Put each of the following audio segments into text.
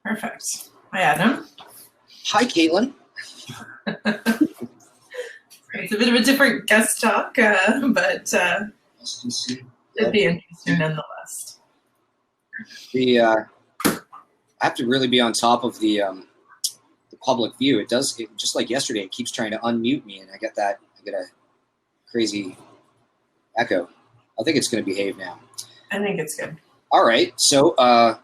Perfect. Hi, Adam. Hi, Caitlin. It's a bit of a different guest talk, but it'd be interesting nonetheless. We have to really be on top of the public view. It just like yesterday. It keeps trying to unmute me, and I get a crazy echo. I think it's going to behave now. I think it's good. All right. So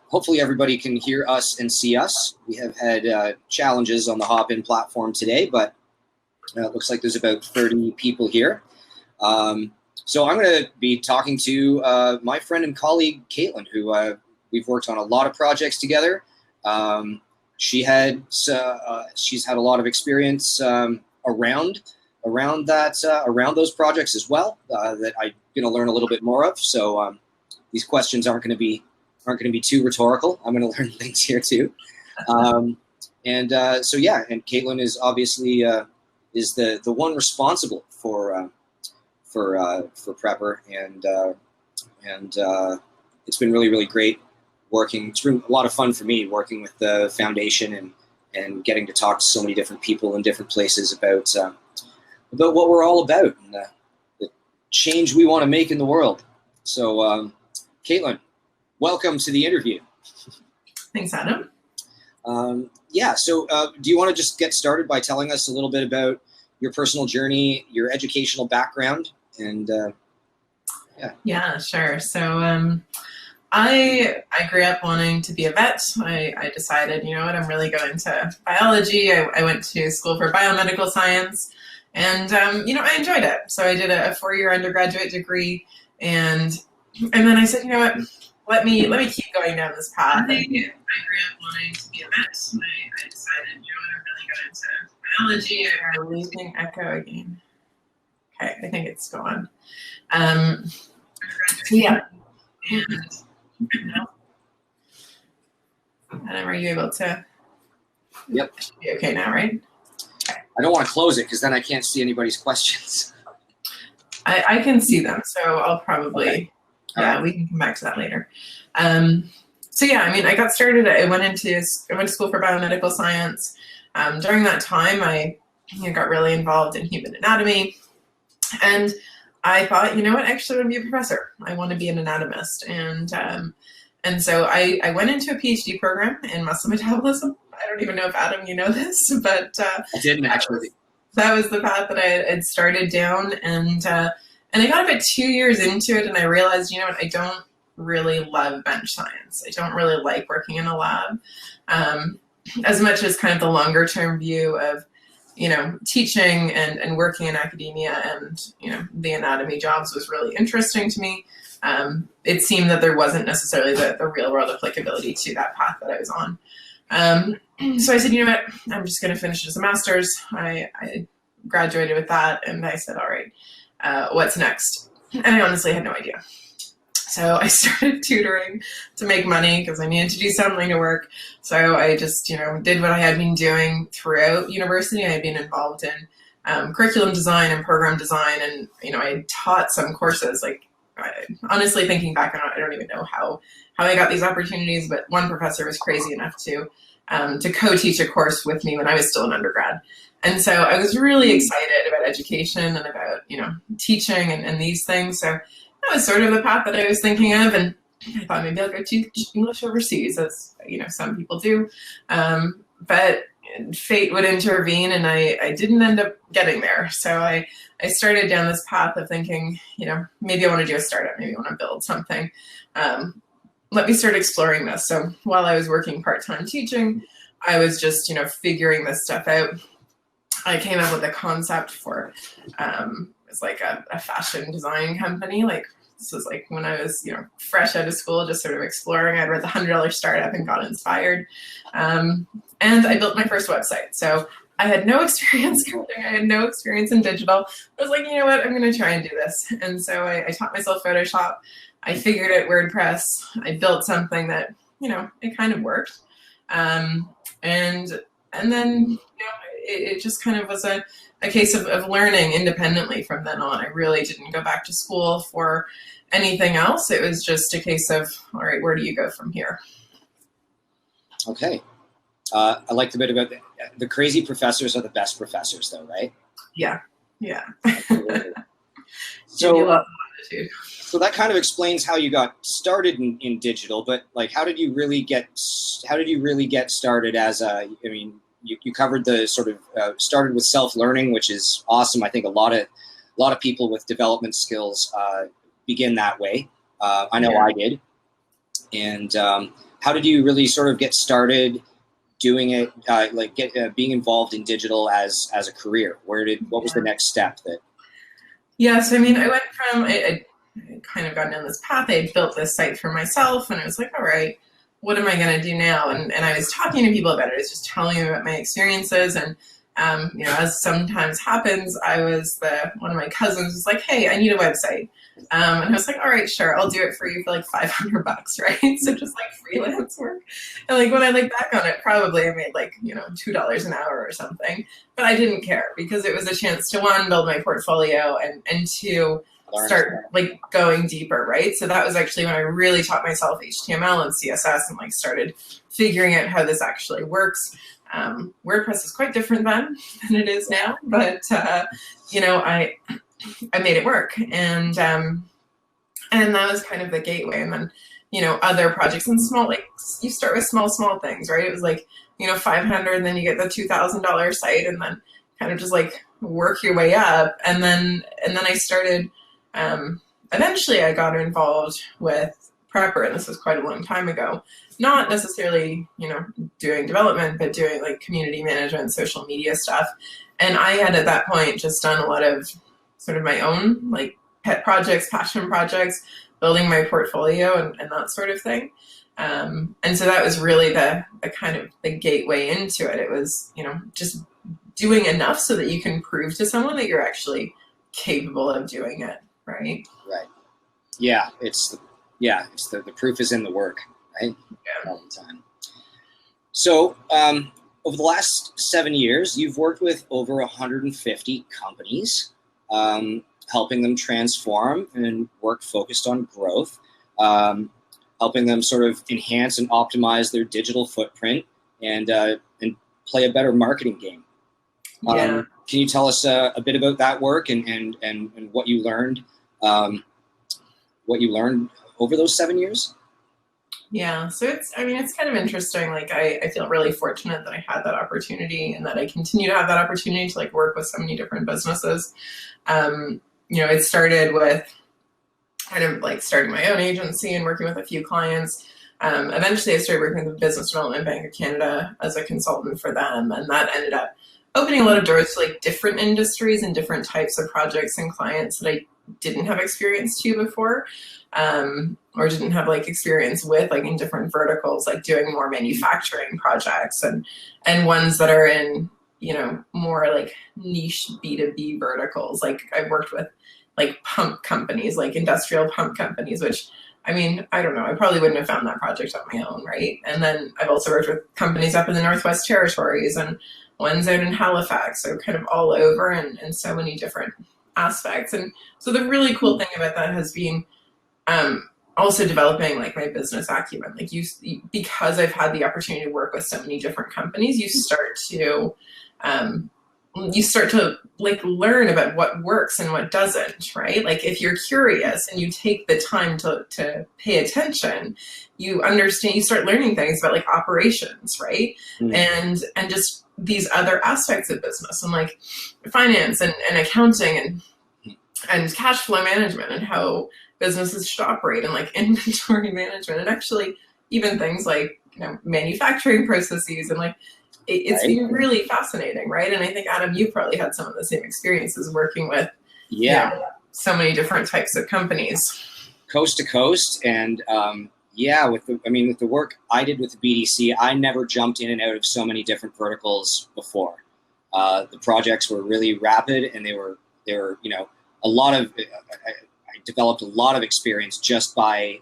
hopefully everybody can hear us and see us. We have had challenges on the Hop-In platform today, but it looks like there's about 30 people here. So I'm going to be talking to my friend and colleague, Caitlin, who we've worked on a lot of projects together. She's had a lot of experience around those projects as well that I'm going to learn a little bit more of. So these questions aren't going to be too rhetorical. I'm going to learn things here too. So yeah, and Caitlin is obviously is the one responsible for Prepper, and it's been really great working. It's been a lot of fun for me working with the foundation and getting to talk to so many different people in different places about what we're all about and the change we want to make in the world. So Caitlin, welcome to the interview. Thanks, Adam. Yeah, so do you want to just get started by telling us a little bit about your personal journey, your educational background, and yeah. Yeah, sure. So I grew up wanting to be a vet. I decided, you know what, I'm really going to biology. I went to school for biomedical science, and I enjoyed it. So I did a 4-year undergraduate degree, and then I said, you know what, let me keep going down this path. I grew up wanting to be a vet. I decided, you know what, I'm really going to biology. I'm losing echo again. Okay, I think it's gone. Yeah. Adam, are you able to? Yep. It should be okay now, right? Okay. I don't want to close it because then I can't see anybody's questions. I can see them, so I'll probably. Okay. Yeah, we can come back to that later. So yeah, I mean, I got started. I went to school for biomedical science. During that time, I got really involved in human anatomy, and I thought, you know what, actually, I want to be a professor. I want to be an anatomist, and so I went into a PhD program in muscle metabolism. I don't even know if Adam, you know this, but I didn't actually. That was the path that I had started down, and I got about 2 years into it, and I realized, you know what, I don't really love bench science. I don't really like working in a lab, as much as kind of the longer term view of, teaching and working in academia and, the anatomy jobs was really interesting to me. It seemed that there wasn't necessarily the real world applicability to that path that I was on. So I said, you know what, I'm just going to finish as a master's. I graduated with that, and I said, all right, what's next? And I honestly had no idea. So I started tutoring to make money because I needed to do something to work. So I just, did what I had been doing throughout university. I had been involved in curriculum design and program design, and I taught some courses. Like, honestly, thinking back on it, I don't even know how I got these opportunities. But one professor was crazy enough to co-teach a course with me when I was still an undergrad. And so I was really excited about education and about, teaching and these things. So that was sort of the path that I was thinking of. And I thought maybe I'll go teach English overseas, as, some people do. But fate would intervene, and I didn't end up getting there. So I started down this path of thinking, maybe I want to do a startup. Maybe I want to build something. Let me start exploring this. So while I was working part-time teaching, I was just, figuring this stuff out. I came up with a concept for, it's like a fashion design company. Like, this was like when I was, fresh out of school, just sort of exploring. I'd read the $100 Startup and got inspired. And I built my first website. So I had no experience coding. I had no experience in digital. I was like, you know what, I'm going to try and do this. And so I taught myself Photoshop. I figured out WordPress. I built something that, it kind of worked. And then, it just kind of was a case of learning independently from then on. I really didn't go back to school for anything else. It was just a case of, all right, where do you go from here? Okay. I liked a bit about the crazy professors are the best professors, though, right? Yeah, yeah. So, attitude. so that kind of explains how you got started in digital. But like, how did you really get started as a? I mean, you covered the sort of started with self-learning, which is awesome. I think a lot of people with development skills begin that way. I know I did. And how did you really sort of get started doing it, being involved in digital as a career? What was the next step that? Yeah, so I mean, I went from, I kind of gotten down this path. I had built this site for myself, and I was like, all right, what am I going to do now? And I was talking to people about it. I was just telling them about my experiences. And, as sometimes happens, one of my cousins was like, hey, I need a website. And I was like, all right, sure, I'll do it for you for like $500, right? So just like freelance work. And like when I look back on it, probably I made like, $2 an hour or something. But I didn't care because it was a chance to, one, build my portfolio, and two, start like going deeper, right? So that was actually when I really taught myself HTML and CSS and like started figuring out how this actually works. WordPress is quite different then than it is now, but I made it work, and that was kind of the gateway. And then other projects and small, like you start with small things, right? It was like 500, and then you get the $2,000 site, and then kind of just like work your way up. And then I started. Eventually, I got involved with Prepper, and this was quite a long time ago. Not necessarily, doing development, but doing like community management, social media stuff. And I had at that point just done a lot of sort of my own like pet projects, passion projects, building my portfolio and that sort of thing. And so that was really the kind of the gateway into it. It was, just doing enough so that you can prove to someone that you're actually capable of doing it. Right. Right. Yeah. It's the proof is in the work, right? Yeah. All the time. So, over the last 7 years, you've worked with over 150 companies, helping them transform and work focused on growth, helping them sort of enhance and optimize their digital footprint and play a better marketing game. Yeah. Can you tell us a bit about that work and what you learned? What you learned over those 7 years? Yeah, so it's kind of interesting. Like I feel really fortunate that I had that opportunity and that I continue to have that opportunity to like work with so many different businesses. It started with kind of like starting my own agency and working with a few clients. Eventually I started working with the Business Development Bank of Canada as a consultant for them. And that ended up opening a lot of doors to like different industries and different types of projects and clients that I didn't have experience to before, or didn't have like experience with, like in different verticals, like doing more manufacturing projects and ones that are in, more like niche B2B verticals. Like I've worked with like pump companies, like industrial pump companies, which I don't know, I probably wouldn't have found that project on my own, right? And then I've also worked with companies up in the Northwest Territories and ones out in Halifax, so kind of all over and so many different aspects. And so the really cool thing about that has been also developing like my business acumen. Like because I've had the opportunity to work with so many different companies, you start to like learn about what works and what doesn't, right? Like if you're curious and you take the time to pay attention, you understand, you start learning things about like operations, right? Mm. And just these other aspects of business and like finance and accounting and cash flow management and how businesses should operate and like inventory management and actually even things like, manufacturing processes and like, it's been really fascinating, right? And I think, Adam, you probably had some of the same experiences working with so many different types of companies. Coast to coast. And with the work I did with the BDC, I never jumped in and out of so many different verticals before. The projects were really rapid and they were a lot of, I developed a lot of experience just by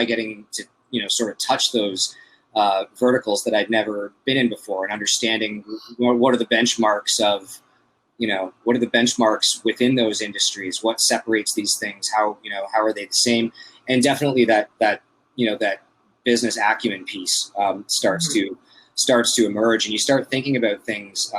getting to, sort of touch those verticals that I'd never been in before and understanding what are the benchmarks of, what are the benchmarks within those industries, what separates these things, how are they the same? And definitely that business acumen piece starts to starts to emerge, and you start thinking about things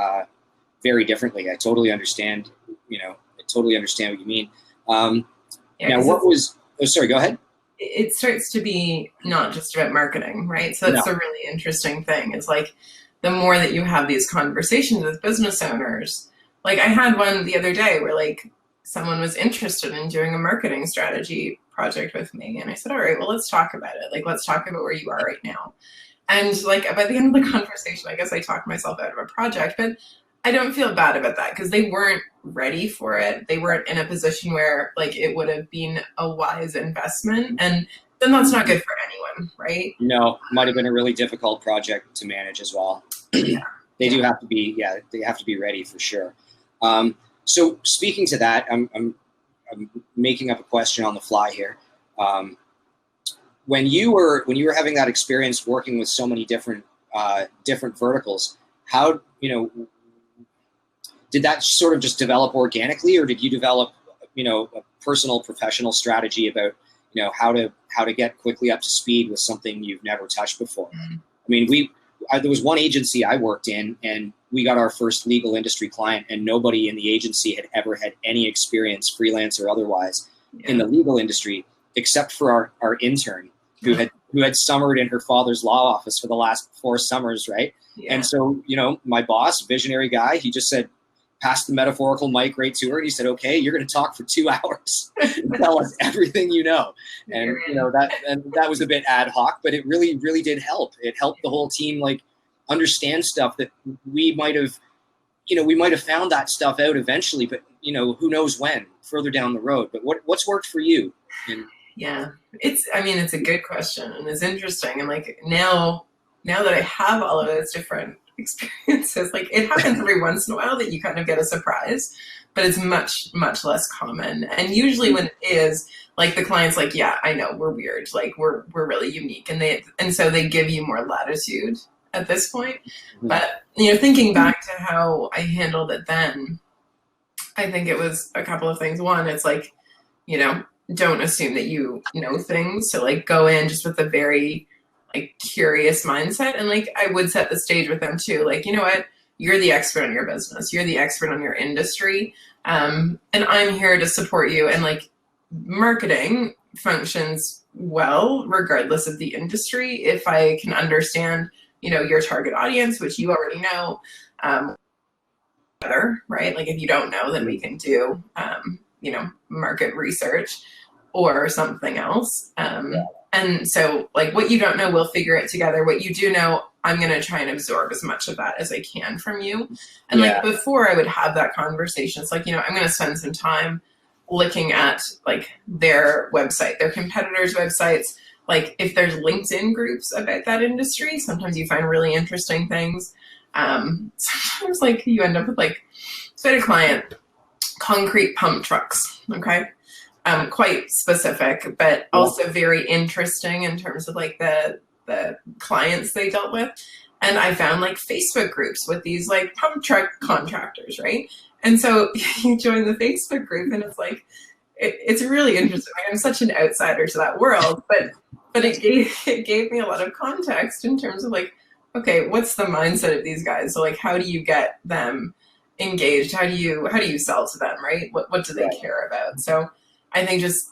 very differently. I totally understand. I totally understand what you mean. Now, what was? Oh, sorry. Go ahead. It starts to be not just about marketing, right? So that's No. a really interesting thing. It's like the more that you have these conversations with business owners, like I had one the other day where like someone was interested in doing a marketing strategy project with me. And I said, all right, well, let's talk about it. Like, let's talk about where you are right now. And like by the end of the conversation, I guess I talked myself out of a project, but I don't feel bad about that because they weren't ready for it. They weren't in a position where like it would have been a wise investment. And then that's not good for anyone, right? No, might have been a really difficult project to manage as well. Yeah. They do have to be, they have to be ready for sure. So speaking to that, I'm making up a question on the fly here. When you were having that experience working with so many different verticals, how, did that sort of just develop organically, or did you develop, a personal professional strategy about, how to get quickly up to speed with something you've never touched before? Mm-hmm. I mean, there was one agency I worked in, and we got our first legal industry client, and nobody in the agency had ever had any experience, freelance or otherwise, in the legal industry, except for our intern who had summered in her father's law office for the last 4 summers, right? Yeah. And so, my boss, visionary guy, he just said, passed the metaphorical mic right to her. And he said, okay, you're going to talk for 2 hours and tell us everything you know. And, that was a bit ad hoc, but it really, really did help. It helped the whole team, like, understand stuff that we might have found that stuff out eventually, but, who knows when, further down the road. But what's worked for you? Yeah, it's a good question, and it's interesting. And like now that I have all of those different experiences, like it happens every once in a while that you kind of get a surprise, but it's much, much less common. And usually when it is, like the client's like, yeah, I know we're weird. Like we're really unique. And so they give you more latitude at this point. Mm-hmm. But, thinking back to how I handled it then, I think it was a couple of things. One, it's like, don't assume that you know things. So like go in just with a very like curious mindset. And like I would set the stage with them too. Like, you know what? You're the expert on your business. You're the expert on your industry. And I'm here to support you. And like marketing functions well, regardless of the industry. If I can understand, your target audience, which you already know, better, right? Like if you don't know, then we can do, market research or something else. And so like what you don't know, we'll figure it together. What you do know, I'm going to try and absorb as much of that as I can from you. And like before I would have that conversation, it's like, I'm going to spend some time looking at like their website, their competitors' websites. Like if there's LinkedIn groups about that industry, sometimes you find really interesting things. Sometimes like you end up with like, so I had a client, concrete pump trucks. Okay. Quite specific, but also very interesting in terms of like the clients they dealt with. And I found like Facebook groups with these like pump truck contractors, right? And so you join the Facebook group and it's like, it's really interesting. I'm such an outsider to that world, but it gave me a lot of context in terms of like, okay, what's the mindset of these guys? So like, how do you get them engaged? How do you sell to them, right? What do they care about? So I think just,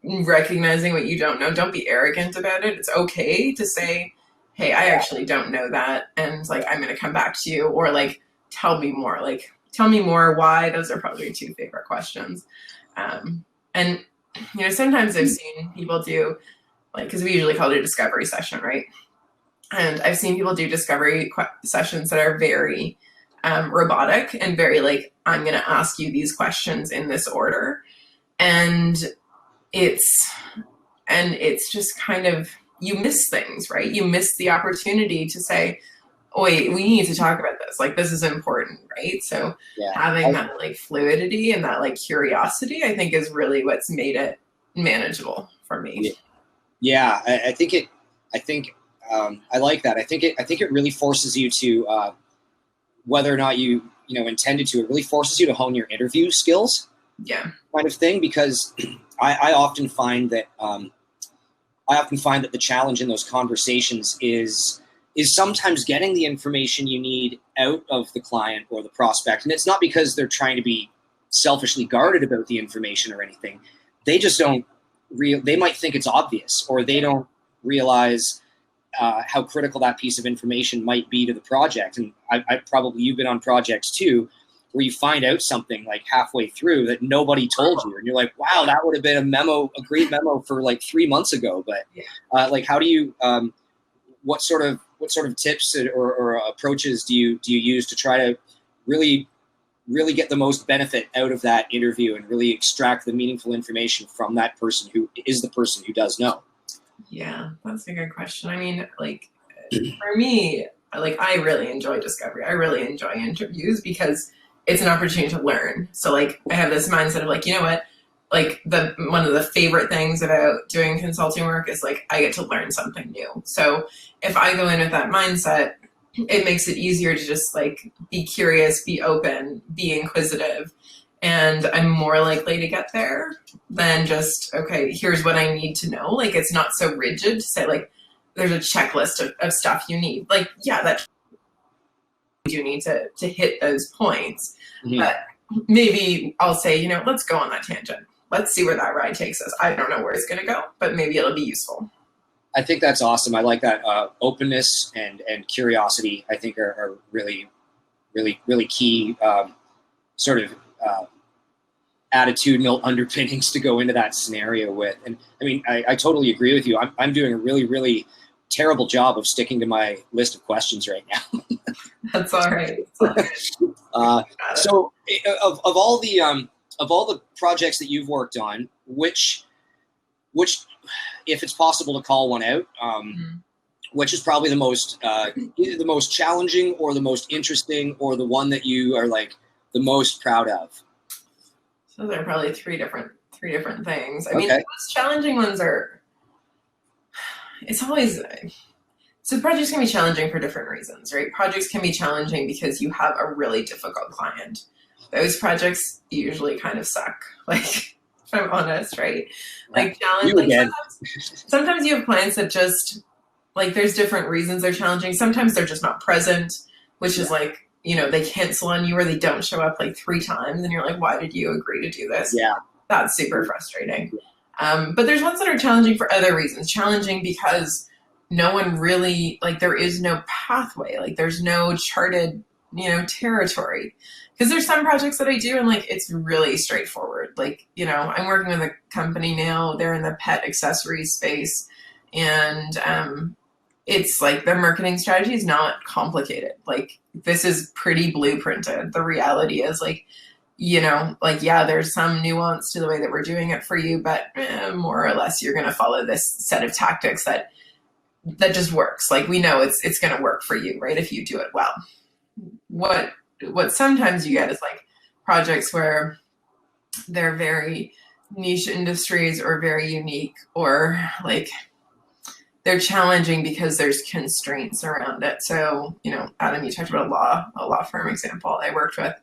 recognizing what you don't know, don't be arrogant about it. It's okay to say, hey, I actually don't know that. And like, I'm going to come back to you, or like, tell me more, why. Those are probably 2 favorite questions. And, sometimes I've seen people do like, cause we usually call it a discovery session, right? And I've seen people do discovery sessions that are very robotic and very like, I'm going to ask you these questions in this order. And it's just kind of, you miss things, right? You miss the opportunity to say, oh, wait, we need to talk about this. Like, this is important, right? So having that like fluidity and that like curiosity, I think is really what's made it manageable for me. Yeah. I like that. I think it really forces you to, whether or not you intended to, it really forces you to hone your interview skills. Yeah, kind of thing, because I often find that the challenge in those conversations is is sometimes getting the information you need out of the client or the prospect. And it's not because they're trying to be selfishly guarded about the information or anything. They just don't they might think it's obvious, or they don't realize how critical that piece of information might be to the project. And you've been on projects too, where you find out something like halfway through that nobody told you, and you're like, wow, that would have been a great memo for like 3 months ago. But like, how do you, what sort of tips or approaches do you use to try to really get the most benefit out of that interview and really extract the meaningful information from that person who is the person who does know? Yeah, that's a good question. I mean, like, for me, like, I really enjoy discovery. I really enjoy interviews because it's an opportunity to learn. So like, I have this mindset of like, you know what, like one of the favorite things about doing consulting work is like, I get to learn something new. So if I go in with that mindset, it makes it easier to just like be curious, be open, be inquisitive. And I'm more likely to get there than just, okay, here's what I need to know. Like, it's not so rigid to say like, there's a checklist of stuff you need. Like, yeah, that you need to hit those points. Mm-hmm. But maybe I'll say, you know, let's go on that tangent. Let's see where that ride takes us. I don't know where it's going to go, but maybe it'll be useful. I think that's awesome. I like that openness and curiosity. I think are really, really, really key sort of attitudinal underpinnings to go into that scenario with. And I mean, I totally agree with you. I'm doing a really, really terrible job of sticking to my list of questions right now. That's all right. So of all the projects that you've worked on, which, if it's possible to call one out, which is probably the most either the most challenging or the most interesting or the one that you are like the most proud of? So they're probably three different things. I mean, the most challenging ones are, it's always, so projects can be challenging for different reasons, right? Projects can be challenging because you have a really difficult client. Those projects usually kind of suck, like, if I'm honest, right? Like, sometimes you have clients that just, like, there's different reasons they're challenging. Sometimes they're just not present, which is like, you know, they cancel on you or they don't show up like 3 times and you're like, why did you agree to do this? Yeah. That's super frustrating. But there's ones that are challenging for other reasons. Challenging because no one really, like, there is no pathway. Like, there's no charted, you know, territory. Because there's some projects that I do and like, it's really straightforward. Like, you know, I'm working with a company now, they're in the pet accessories space. And it's like the marketing strategy is not complicated. Like, this is pretty blueprinted. The reality is like, you know, like, yeah, there's some nuance to the way that we're doing it for you, but more or less you're going to follow this set of tactics that just works. Like, we know it's going to work for you, right? If you do it well. What sometimes you get is like projects where they're very niche industries or very unique, or like they're challenging because there's constraints around it. So, you know, Adam, you talked about a law firm example. I worked with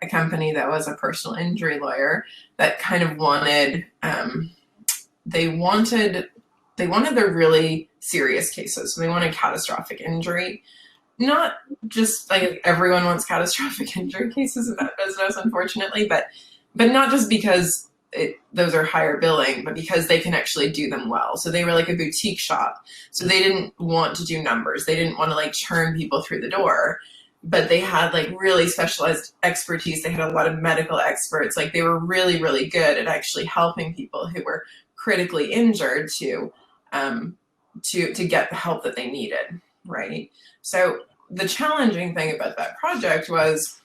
a company that was a personal injury lawyer that kind of wanted, they wanted the really serious cases. So they wanted catastrophic injury. Not just like everyone wants catastrophic injury cases in that business, unfortunately, but not just because those are higher billing, but because they can actually do them well. So they were like a boutique shop. So they didn't want to do numbers. They didn't want to like churn people through the door, but they had like really specialized expertise. They had a lot of medical experts. Like, they were really, really good at actually helping people who were critically injured to get the help that they needed. Right. So the challenging thing about that project was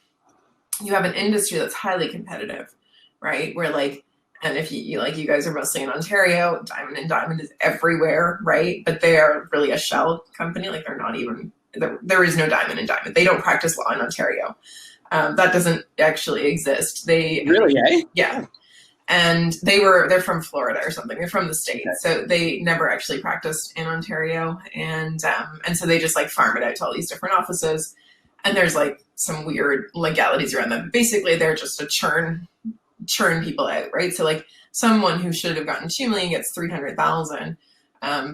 you have an industry that's highly competitive, right? Where like, and if you like, you guys are mostly in Ontario, Diamond is everywhere, right? But they are really a shell company. Like, they're not even, there is no Diamond. They don't practice law in Ontario. That doesn't actually exist. They really, eh? Yeah. And they're from Florida or something. They're from the States. Okay. So they never actually practiced in Ontario. And so they just like farm it out to all these different offices. And there's like some weird legalities around them. Basically, they're just to churn people out, right? So like someone who should have gotten $2 million gets $300,000.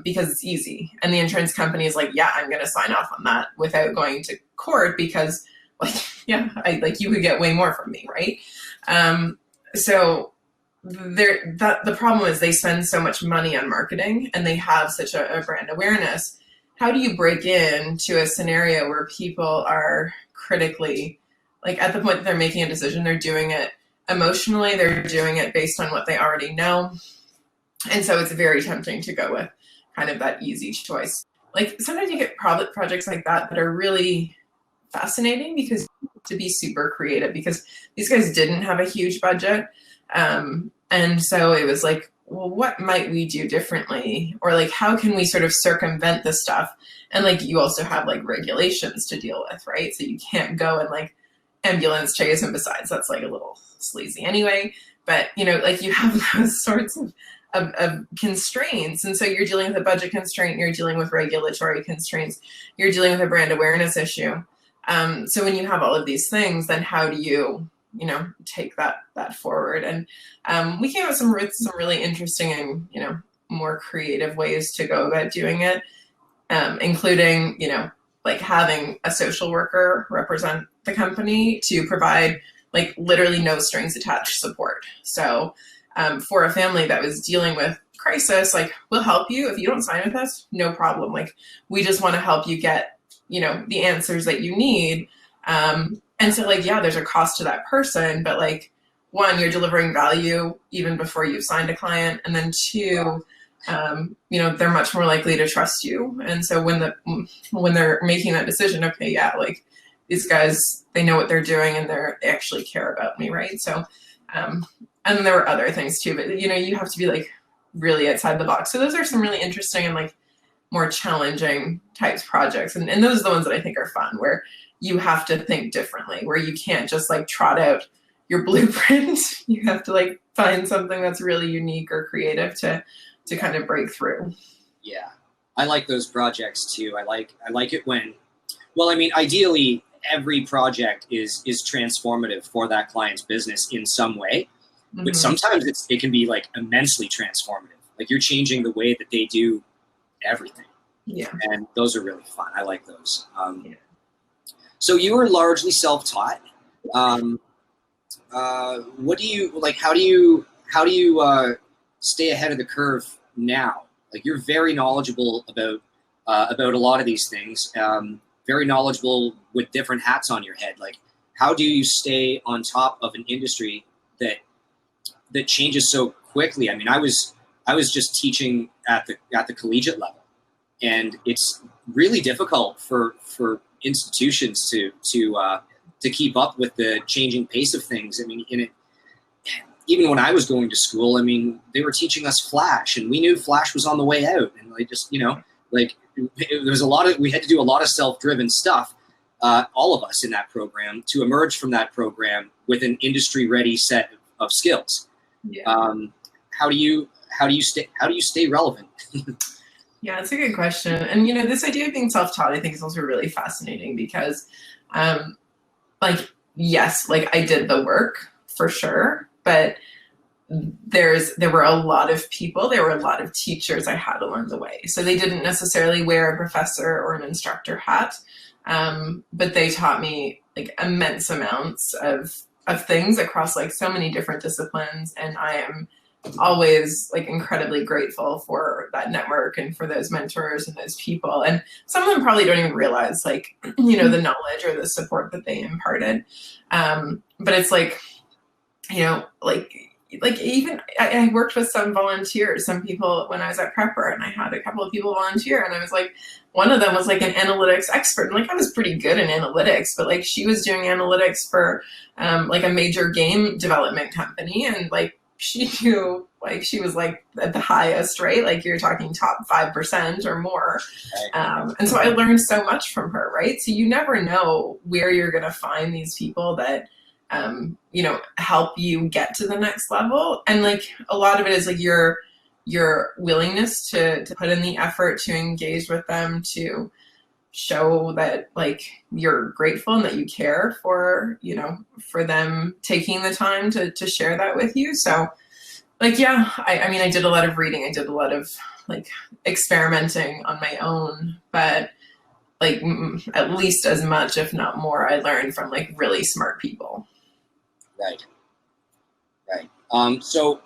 because it's easy. And the insurance company is like, yeah, I'm going to sign off on that without going to court because, like, yeah, you could get way more from me, right? So the problem is they spend so much money on marketing and they have such a brand awareness. How do you break into a scenario where people are critically, like at the point that they're making a decision, they're doing it emotionally, they're doing it based on what they already know. And so it's very tempting to go with kind of that easy choice. Like sometimes you get projects like that are really fascinating because you have to be super creative because these guys didn't have a huge budget. And so it was like, well, what might we do differently? Or like, how can we sort of circumvent this stuff? And like, you also have like regulations to deal with, right? So you can't go and like ambulance chase, and besides, that's like a little sleazy anyway. But, you know, like you have those sorts of constraints. And so you're dealing with a budget constraint, you're dealing with regulatory constraints, you're dealing with a brand awareness issue. So when you have all of these things, then how do you, you know, take that forward? And we came up with some really interesting and, you know, more creative ways to go about doing it, including, you know, like having a social worker represent the company to provide like literally no strings attached support. So for a family that was dealing with crisis, like we'll help you. If you don't sign with us, no problem. Like we just want to help you get, you know, the answers that you need. And so like, yeah, there's a cost to that person, but like one, you're delivering value even before you've signed a client. And then two, you know, they're much more likely to trust you. And so when they're making that decision, okay, yeah, like these guys, they know what they're doing and they actually care about me. Right. So, and then there were other things too, but you know, you have to be like really outside the box. So those are some really interesting and like more challenging types projects. And those are the ones that I think are fun, where you have to think differently, where you can't just like trot out your blueprint. You have to like find something that's really unique or creative to kind of break through. Yeah. I like those projects too. I like it when, well, I mean, ideally every project is transformative for that client's business in some way, but sometimes it can be like immensely transformative. Like you're changing the way that they do everything. Yeah. And those are really fun. I like those. So you were largely self-taught. What do you like? How do you stay ahead of the curve now? Like you're very knowledgeable about a lot of these things. Very knowledgeable with different hats on your head. Like, how do you stay on top of an industry that changes so quickly? I mean, I was just teaching at the collegiate level, and it's really difficult for institutions to keep up with the changing pace of things. I mean, even when I was going to school, I mean, they were teaching us Flash, and we knew Flash was on the way out, and like just, you know, like we had to do a lot of self-driven stuff, all of us in that program, to emerge from that program with an industry-ready set of skills. Yeah. How do you stay relevant? Yeah, it's a good question. And, you know, this idea of being self-taught, I think is also really fascinating because, like, yes, like I did the work for sure, but there were a lot of people, there were a lot of teachers I had along the way. So they didn't necessarily wear a professor or an instructor hat, but they taught me like immense amounts of things across like so many different disciplines. And I am always like incredibly grateful for that network and for those mentors and those people. And some of them probably don't even realize like, you know, the knowledge or the support that they imparted. But it's like, you know, like even I worked with some volunteers, some people when I was at Prepper, and I had a couple of people volunteer, and I was like, one of them was like an analytics expert. And like, I was pretty good in analytics, but like she was doing analytics for like a major game development company. And like, she knew, like, she was like at the highest, right? Like you're talking top 5% or more. And so I learned so much from her, right? So you never know where you're going to find these people that, you know, help you get to the next level. And like, a lot of it is like your willingness to put in the effort to engage with them, to show that like you're grateful and that you care for, you know, for them taking the time to share that with you. So like, yeah, I mean, I did a lot of reading. I did a lot of like experimenting on my own, but like at least as much, if not more, I learned from like really smart people. Right. So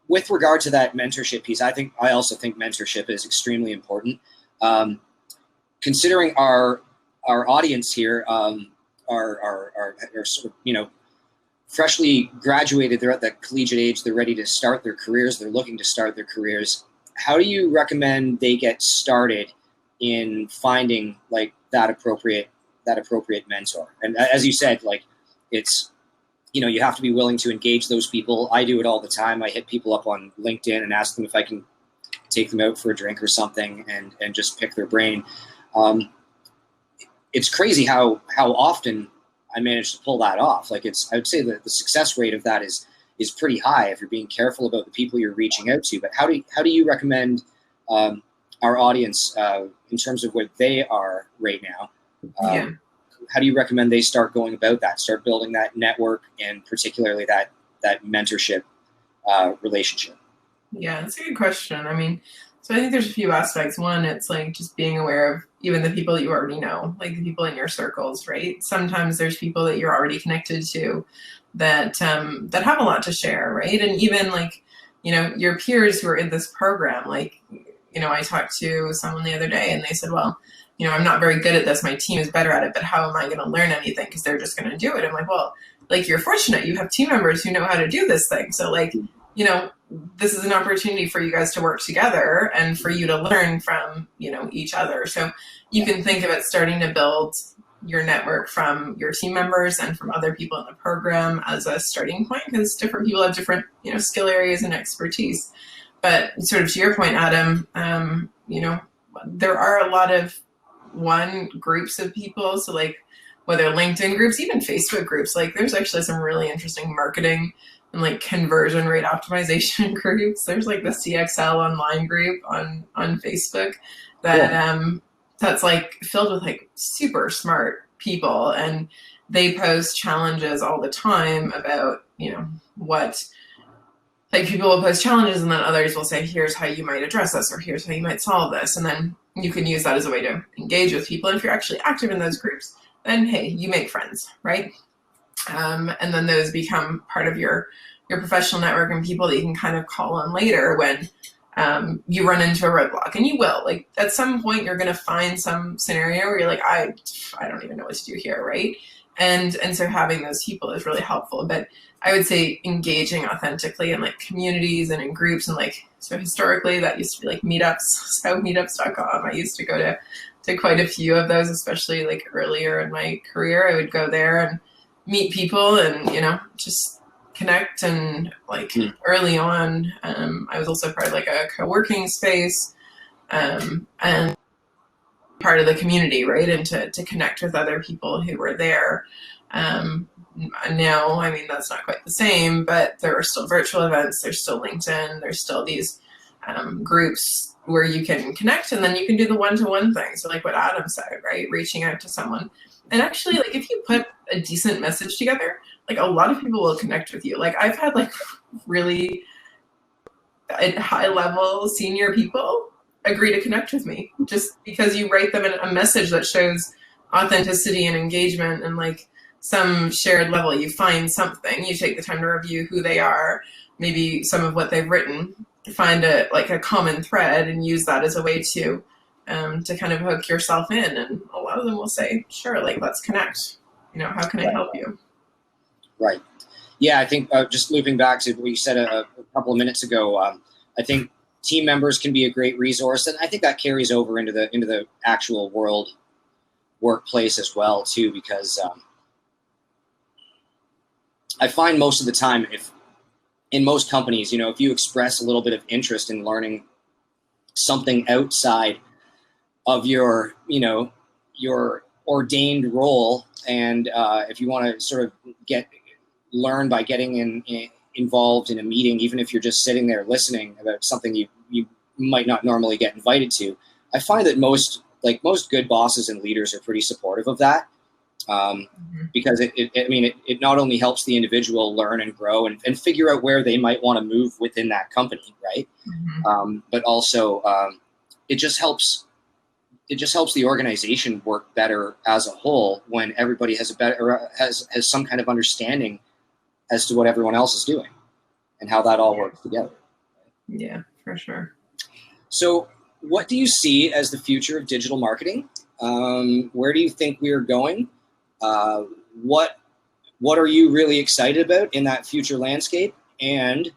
with regard to that mentorship piece, I also think mentorship is extremely important. Considering our audience here are sort of, you know, freshly graduated, they're at that collegiate age, they're ready to start their careers, they're looking to start their careers. How do you recommend they get started in finding like that appropriate mentor? And as you said, like it's, you know, you have to be willing to engage those people. I do it all the time. I hit people up on LinkedIn and ask them if I can take them out for a drink or something and just pick their brain. It's crazy how often I manage to pull that off. Like I would say that the success rate of that is pretty high if you're being careful about the people you're reaching out to. But how do you recommend our audience in terms of where they are right now? How do you recommend they start going about that, start building that network, and particularly that mentorship relationship? Yeah, that's a good question. I mean, so I think there's a few aspects. One, it's like just being aware of even the people that you already know, like the people in your circles, right? Sometimes there's people that you're already connected to that that have a lot to share, right? And even like, you know, your peers who are in this program, like, you know, I talked to someone the other day and they said, well, you know, I'm not very good at this. My team is better at it, but how am I going to learn anything? Because they're just going to do it. I'm like, well, like you're fortunate. You have team members who know how to do this thing. So like, you know, this is an opportunity for you guys to work together and for you to learn from, you know, each other. So you can think of it starting to build your network from your team members and from other people in the program as a starting point, because different people have different, you know, skill areas and expertise. But sort of to your point, Adam, you know, there are a lot of groups of people. So like whether LinkedIn groups, even Facebook groups, like there's actually some really interesting marketing and like conversion rate optimization groups. There's like the CXL online group on Facebook that that's like filled with like super smart people, and they post challenges all the time about, you know, what, like people will post challenges and then others will say, here's how you might address this, or here's how you might solve this. And then you can use that as a way to engage with people. And if you're actually active in those groups, then hey, you make friends, right? And then those become part of your professional network and people that you can kind of call on later when you run into a roadblock. And you will, like at some point you're going to find some scenario where you're like, I don't even know what to do here, right? And so having those people is really helpful. But I would say engaging authentically in like communities and in groups, and like, so historically that used to be like meetups, so meetups.com. I used to go to quite a few of those, especially like earlier in my career. I would go there and meet people and, you know, just connect. And like early on, I was also part of like a co-working space and part of the community, right? And to connect with other people who were there. Now, I mean, that's not quite the same, but there are still virtual events. There's still LinkedIn. There's still these groups where you can connect, and then you can do the one-to-one thing. So like what Adam said, right? Reaching out to someone. And actually, like if you put a decent message together, like a lot of people will connect with you. Like I've had like really high level senior people agree to connect with me just because you write them a message that shows authenticity and engagement and like some shared level. You find something, you take the time to review who they are, maybe some of what they've written, find a common thread and use that as a way to kind of hook yourself in. And a lot of them will say, sure, like let's connect. You know, how can I help you? Right. Yeah, I think just looping back to what you said a couple of minutes ago, I think team members can be a great resource, and I think that carries over into the actual workplace as well too, because I find most of the time, if in most companies, you know, if you express a little bit of interest in learning something outside of your, you know, your ordained role, and if you want to sort of learn by getting involved in a meeting, even if you're just sitting there listening about something you might not normally get invited to, I find that most good bosses and leaders are pretty supportive of that. because it not only helps the individual learn and grow and figure out where they might want to move within that company, right? But also it just helps the organization work better as a whole when everybody has has some kind of understanding as to what everyone else is doing and how that all works together. Yeah, for sure. So what do you see as the future of digital marketing? Where do you think we are going? What are you really excited about in that future landscape? And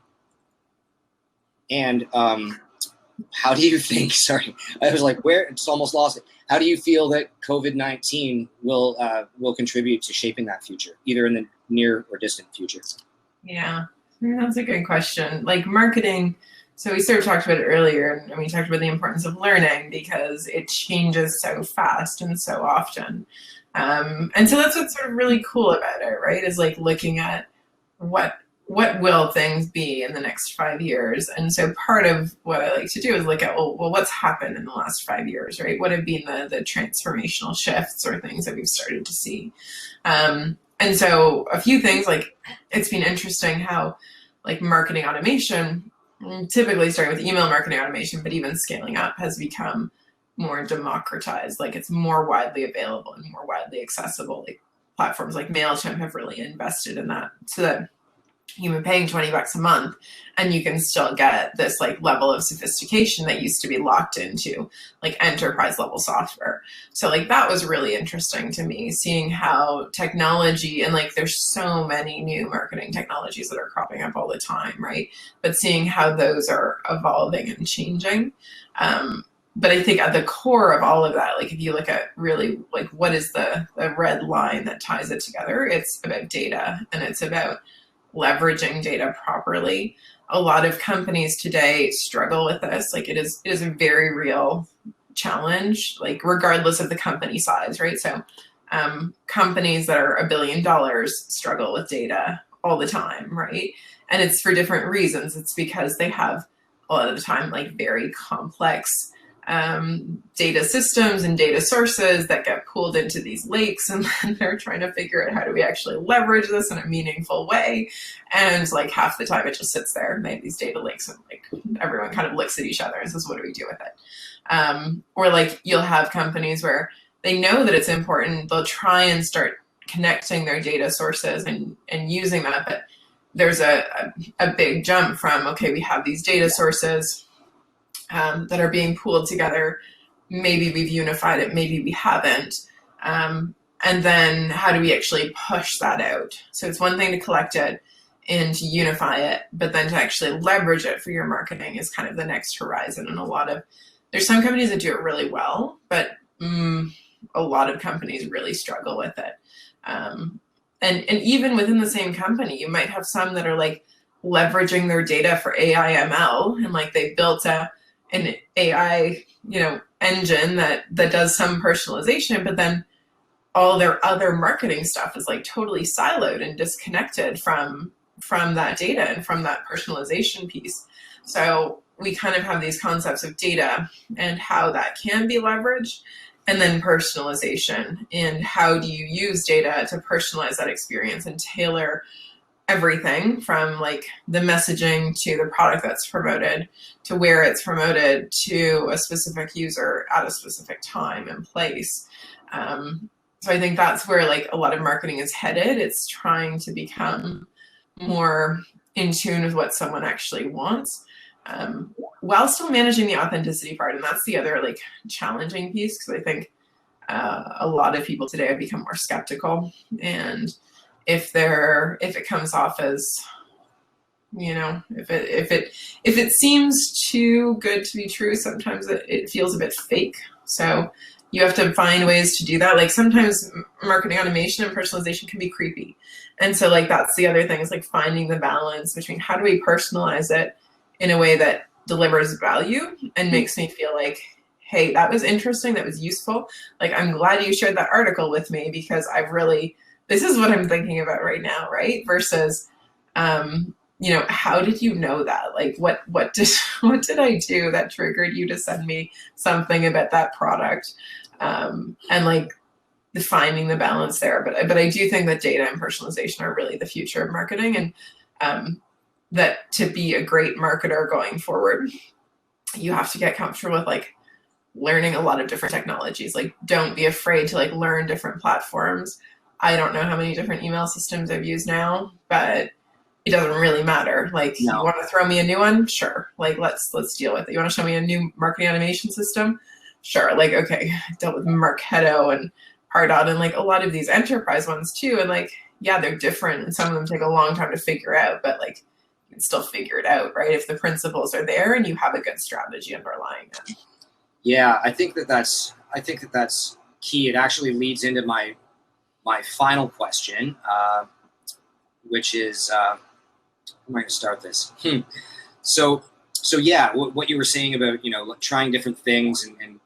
how do you think, sorry, I was like, just almost lost it. How do you feel that COVID-19 will contribute to shaping that future, either in the near or distant future? Yeah, that's a good question. Like marketing, so we sort of talked about it earlier, and we talked about the importance of learning because it changes so fast and so often. And so that's what's sort of really cool about it, right? Is like looking at what will things be in the next 5 years. And so part of what I like to do is look at, well, what's happened in the last 5 years, right? What have been the transformational shifts or things that we've started to see? And so a few things, like it's been interesting how like marketing automation, typically starting with email marketing automation, but even scaling up has become more democratized. Like it's more widely available and more widely accessible. Like platforms like MailChimp have really invested in that so that you've been paying $20 a month and you can still get this like level of sophistication that used to be locked into like enterprise level software. So like that was really interesting to me, seeing how technology and like there's so many new marketing technologies that are cropping up all the time, right? But seeing how those are evolving and changing. But I think at the core of all of that, like if you look at really like what is the red line that ties it together, it's about data and it's about leveraging data properly. A lot of companies today struggle with this. Like it is a very real challenge, like regardless of the company size, right? So companies that are $1 billion struggle with data all the time, right? And it's for different reasons. It's because they have a lot of the time like very complex data systems and data sources that get pulled into these lakes, and then they're trying to figure out how do we actually leverage this in a meaningful way. And like half the time it just sits there and they have these data lakes and like everyone kind of looks at each other and says, what do we do with it? Or like you'll have companies where they know that it's important, they'll try and start connecting their data sources and using that, but there's a big jump from, okay, we have these data sources that are being pooled together. Maybe we've unified it, maybe we haven't. And then how do we actually push that out? So it's one thing to collect it and to unify it, but then to actually leverage it for your marketing is kind of the next horizon. And there's some companies that do it really well, but a lot of companies really struggle with it. And even within the same company, you might have some that are like leveraging their data for AI ML, and like they built an AI, engine that does some personalization, but then all their other marketing stuff is like totally siloed and disconnected from that data and from that personalization piece. So we kind of have these concepts of data and how that can be leveraged, and then personalization and how do you use data to personalize that experience and tailor everything from like the messaging to the product that's promoted to where it's promoted to a specific user at a specific time and place. So I think that's where like a lot of marketing is headed. It's trying to become more in tune with what someone actually wants, while still managing the authenticity part. And that's the other like challenging piece, because I think a lot of people today have become more skeptical, and if it comes off as, if it seems too good to be true, sometimes it feels a bit fake. So you have to find ways to do that. Like sometimes marketing automation and personalization can be creepy. And so like that's the other thing, is like finding the balance between how do we personalize it in a way that delivers value and makes me feel like, hey, that was interesting, that was useful. Like I'm glad you shared that article with me because this is what I'm thinking about right now, right? Versus, how did you know that? Like, what did I do that triggered you to send me something about that product? And like, finding the balance there. But I do think that data and personalization are really the future of marketing, and that to be a great marketer going forward, you have to get comfortable with like learning a lot of different technologies. Like, don't be afraid to like learn different platforms. I don't know how many different email systems I've used now, but it doesn't really matter. Like, No. you want to throw me a new one? Sure. Like, let's deal with it. You want to show me a new marketing automation system? Sure. Like, okay, I dealt with Marketo and Pardot and like a lot of these enterprise ones too. And like, yeah, they're different and some of them take a long time to figure out, but like you can still figure it out, right? If the principles are there and you have a good strategy underlying it. Yeah, I think that's key. It actually leads into my final question, which is, how am I going to start this? So yeah, what you were saying about, trying different things and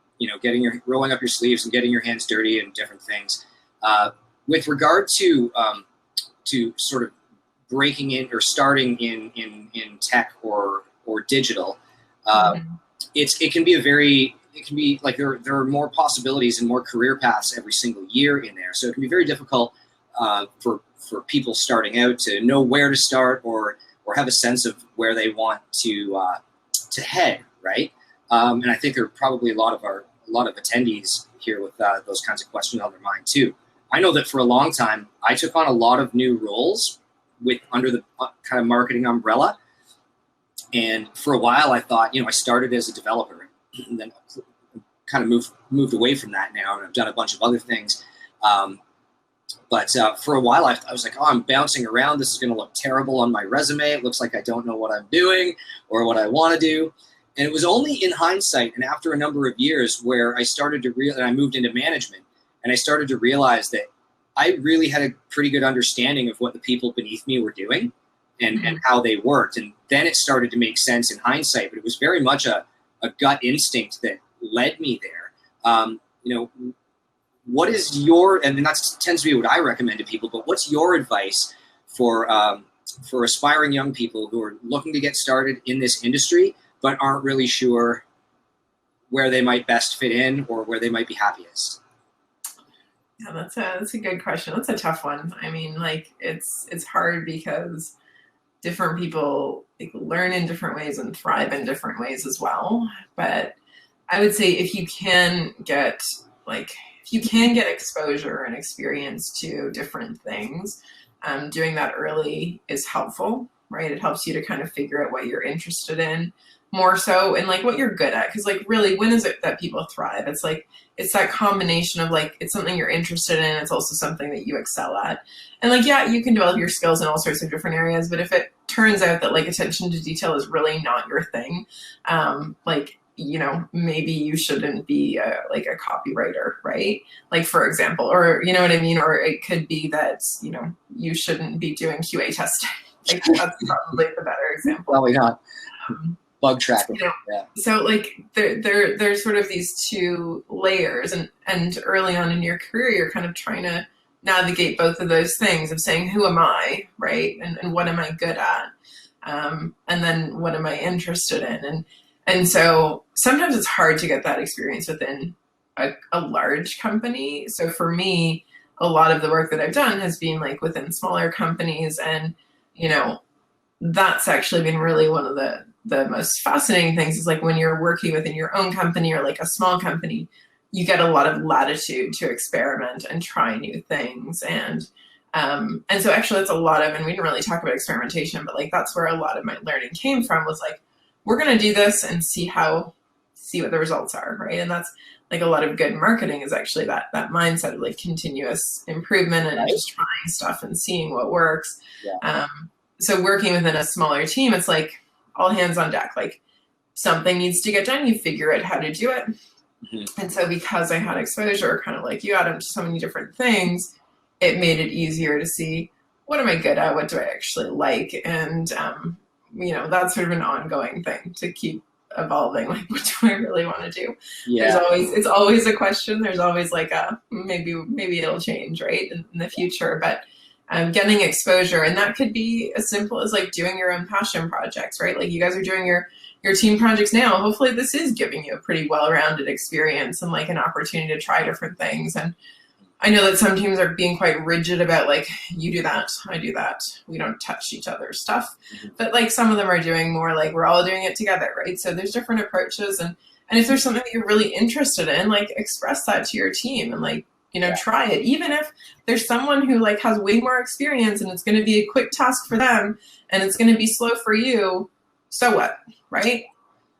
rolling up your sleeves and getting your hands dirty and different things. With regard to sort of breaking in or starting in tech or digital, it can be like there are more possibilities and more career paths every single year in there. So it can be very difficult for people starting out to know where to start or have a sense of where they want to head, right? And I think there are probably a lot of attendees here with those kinds of questions on their mind too. I know that for a long time, I took on a lot of new roles under the kind of marketing umbrella. And for a while, I thought, I started as a developer and then kind of moved away from that now. And I've done a bunch of other things. But for a while, I was like, oh, I'm bouncing around. This is going to look terrible on my resume. It looks like I don't know what I'm doing or what I want to do. And it was only in hindsight and after a number of years where I started to and I moved into management and I started to realize that I really had a pretty good understanding of what the people beneath me were doing and how they worked. And then it started to make sense in hindsight, but it was very much a gut instinct that led me there. What is and that tends to be what I recommend to people, but what's your advice for aspiring young people who are looking to get started in this industry, but aren't really sure where they might best fit in or where they might be happiest? Yeah, that's a good question. That's a tough one. I mean, like it's hard because different people learn in different ways and thrive in different ways as well. But I would say if you can get exposure and experience to different things, doing that early is helpful, right? It helps you to kind of figure out what you're interested in more so and like what you're good at. Because like really, when is it that people thrive? It's that combination of like, it's something you're interested in. It's also something that you excel at. And like, yeah, you can develop your skills in all sorts of different areas, but if it turns out that like attention to detail is really not your thing, maybe you shouldn't be a copywriter, right? Like, for example, or you know what I mean? Or it could be that, you shouldn't be doing QA testing. Like, that's probably the better example. Probably not. Bug tracking. Yeah. So like there's sort of these two layers and early on in your career, you're kind of trying to navigate both of those things of saying, who am I, right? And what am I good at? And then what am I interested in? And so sometimes it's hard to get that experience within a large company. So for me, a lot of the work that I've done has been like within smaller companies. And, that's actually been really one of the most fascinating things is like when you're working within your own company or like a small company, you get a lot of latitude to experiment and try new things. And so actually that's a lot of, and we didn't really talk about experimentation, but like that's where a lot of my learning came from was like, we're going to do this and see what the results are. Right. And that's like a lot of good marketing is actually that mindset of like continuous improvement and just trying stuff and seeing what works. Yeah. So working within a smaller team, it's like all hands on deck, like something needs to get done. You figure out how to do it. Mm-hmm. And so because I had exposure, kind of like you, Adam, to so many different things, it made it easier to see what am I good at? What do I actually like? And, that's sort of an ongoing thing to keep evolving. Like, what do I really want to do? Yeah. It's always a question. There's always like maybe it'll change, right, in the future. But getting exposure, and that could be as simple as like doing your own passion projects, right? Like you guys are doing your team projects now. Hopefully this is giving you a pretty well-rounded experience and like an opportunity to try different things. And I know that some teams are being quite rigid about like, you do that, I do that. We don't touch each other's stuff. Mhm. But like some of them are doing more like we're all doing it together, right? So there's different approaches, and if there's something that you're really interested in, like express that to your team and like, try it. Even if there's someone who like has way more experience and it's going to be a quick task for them and it's going to be slow for you, so what, right?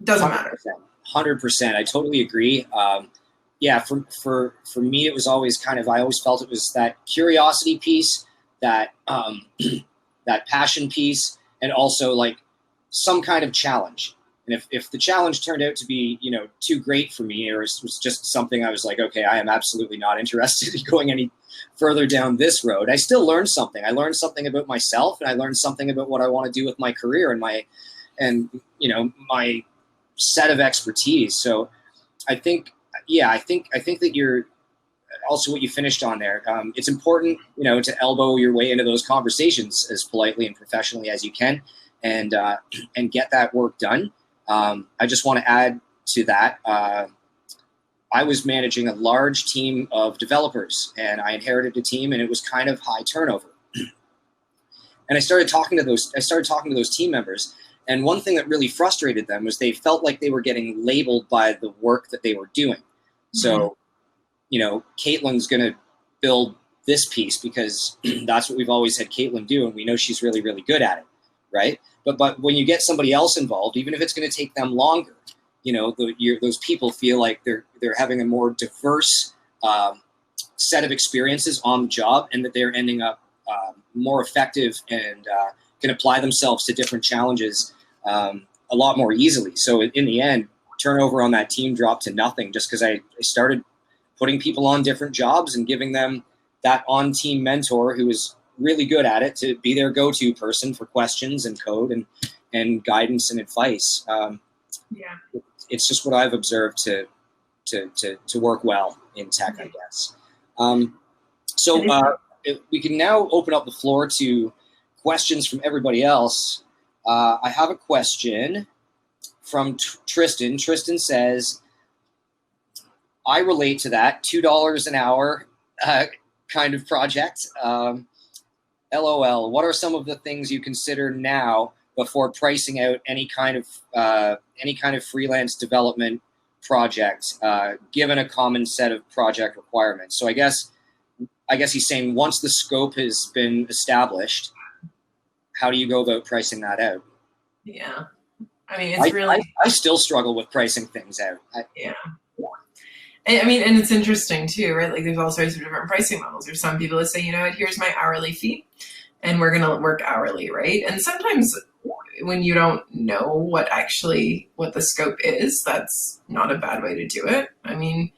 Doesn't matter. 100%. I totally agree. Yeah, for me, it was always kind of, I always felt it was that curiosity piece, that that passion piece, and also like some kind of challenge. And if the challenge turned out to be, too great for me, or was just something I was like, okay, I am absolutely not interested in going any further down this road, I still learned something. I learned something about myself, and I learned something about what I want to do with my career and my set of expertise. So I think that you're also what you finished on there. It's important, to elbow your way into those conversations as politely and professionally as you can, and get that work done. I just want to add to that. I was managing a large team of developers, and I inherited a team, and it was kind of high turnover. And I started talking to those team members. And one thing that really frustrated them was they felt like they were getting labeled by the work that they were doing. So, Caitlin's going to build this piece because that's what we've always had Caitlin do, and we know she's really, really good at it, right? But when you get somebody else involved, even if it's going to take them longer, those people feel like they're having a more diverse set of experiences on the job, and that they're ending up more effective and can apply themselves to different challenges a lot more easily. So in the end, turnover on that team dropped to nothing just because I started putting people on different jobs and giving them that on-team mentor who was really good at it to be their go-to person for questions and code and guidance and advice. It's just what I've observed to work well in tech, I guess. We can now open up the floor to questions from everybody else. I have a question from Tristan. Tristan says, I relate to that $2 an hour kind of project. LOL. What are some of the things you consider now before pricing out any kind of freelance development project, given a common set of project requirements? So I guess he's saying once the scope has been established, how do you go about pricing that out? Yeah. I mean, it's really... I still struggle with pricing things out. Yeah. And it's interesting too, right? Like there's all sorts of different pricing models. There's some people that say, here's my hourly fee and we're going to work hourly, right? And sometimes when you don't know what the scope is, that's not a bad way to do it. I mean,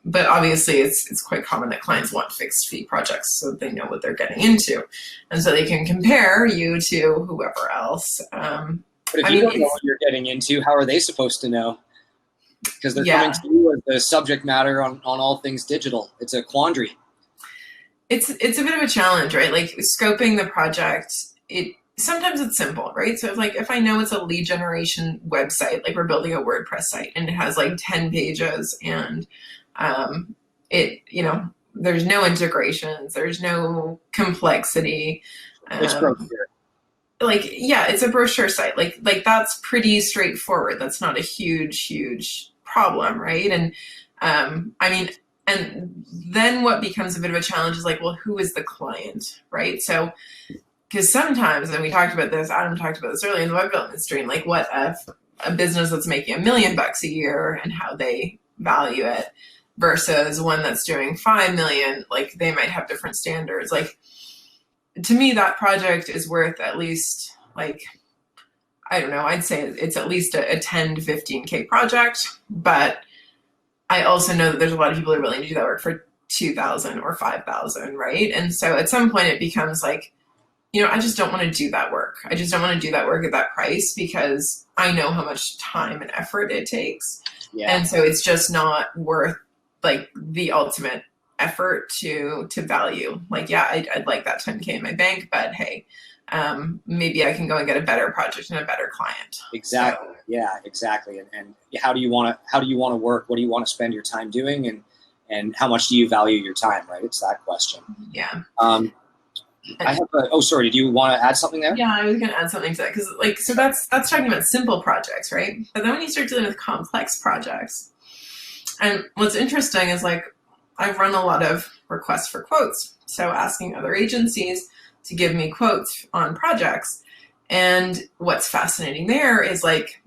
but obviously it's quite common that clients want fixed fee projects so they know what they're getting into. And so they can compare you to whoever else. But if you don't know what you're getting into, how are they supposed to know? Because they're coming to you as the subject matter on all things digital. It's a quandary. It's a bit of a challenge, right? Like scoping the project, sometimes it's simple, right? So if I know it's a lead generation website, like we're building a WordPress site and it has like 10 pages and there's no integrations, there's no complexity. It's brochure. It's a brochure site. Like that's pretty straightforward. That's not a huge problem, right? And and then what becomes a bit of a challenge is like, well, who is the client, right? So, because sometimes, and we talked about this, Adam talked about this earlier in the web development stream, like what if a business that's making $1 million a year and how they value it versus one that's doing 5 million, like they might have different standards. Like to me, that project is worth at least like, I don't know, I'd say it's at least a 10 to 15K project, but I also know that there's a lot of people who are willing to do that work for 2,000 or 5,000, right? And so at some point it becomes like, I just don't want to do that work. I just don't want to do that work at that price because I know how much time and effort it takes. Yeah. And so it's just not worth like the ultimate effort to value. Like, yeah, I'd like that 10K in my bank, but hey, maybe I can go and get a better project and a better client. Exactly. So. Yeah, exactly. And how do you want to work? What do you want to spend your time doing? and how much do you value your time, right? It's that question. Yeah. I have sorry, did you want to add something there? Yeah, I was going to add something to that, because so that's talking about simple projects, right? But then when you start dealing with complex projects, and what's interesting is like I've run a lot of requests for quotes, so asking other agencies to give me quotes on projects. And what's fascinating there is like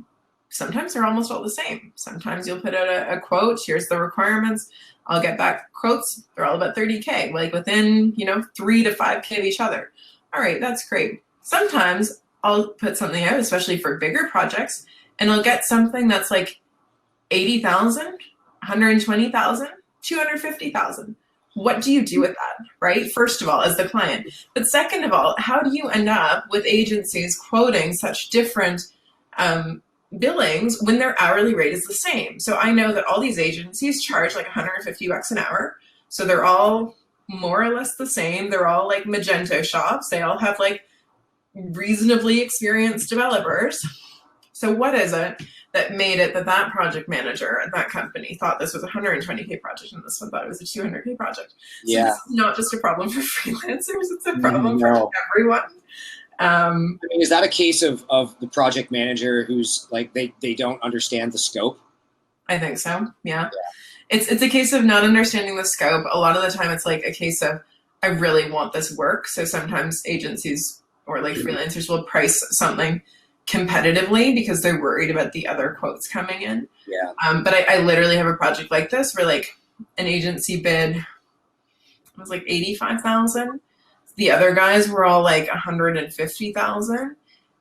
sometimes they're almost all the same. Sometimes you'll put out a quote, here's the requirements, I'll get back quotes, they're all about 30K, like within, 3 to 5K of each other. All right, that's great. Sometimes I'll put something out, especially for bigger projects, and I'll get something that's like 80,000, 120,000, 250,000. What do you do with that, right? First of all, as the client. But second of all, how do you end up with agencies quoting such different billings when their hourly rate is the same? So I know that all these agencies charge like 150 bucks an hour. So they're all more or less the same. They're all like Magento shops. They all have like reasonably experienced developers. So what is it that made it that project manager at that company thought this was a 120K project and this one thought it was a 200K project? So Yeah. This is not just a problem for freelancers, it's a problem for everyone. Is that a case of the project manager who's like they don't understand the scope? I think so. Yeah. It's a case of not understanding the scope. A lot of the time it's like a case of I really want this work. So sometimes agencies or like freelancers will price something competitively because they're worried about the other quotes coming in. Yeah. But I literally have a project like this where like an agency bid, it was like 85,000. The other guys were all like 150,000.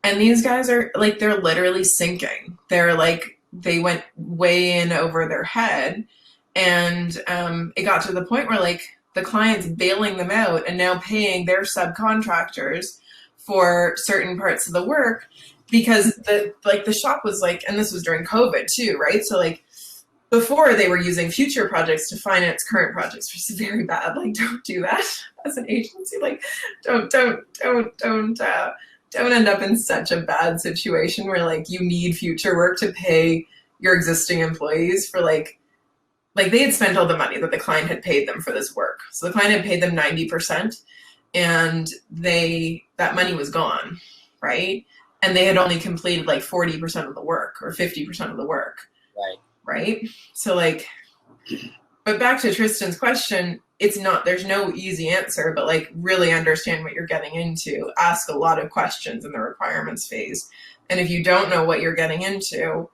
And these guys are like, they're literally sinking. They're like, they went way in over their head. And it got to the point where like the client's bailing them out and now paying their subcontractors for certain parts of the work because the shop was like, and this was during COVID too, right? So like before they were using future projects to finance current projects, which is very bad. Like don't do that as an agency. Like don't end up in such a bad situation where like you need future work to pay your existing employees for like they had spent all the money that the client had paid them for this work. So the client had paid them 90% and that money was gone, right? And they had only completed like 40% of the work or 50% of the work. Right. So like, but back to Tristan's question, there's no easy answer, but like really understand what you're getting into, ask a lot of questions in the requirements phase. And if you don't know what you're getting into,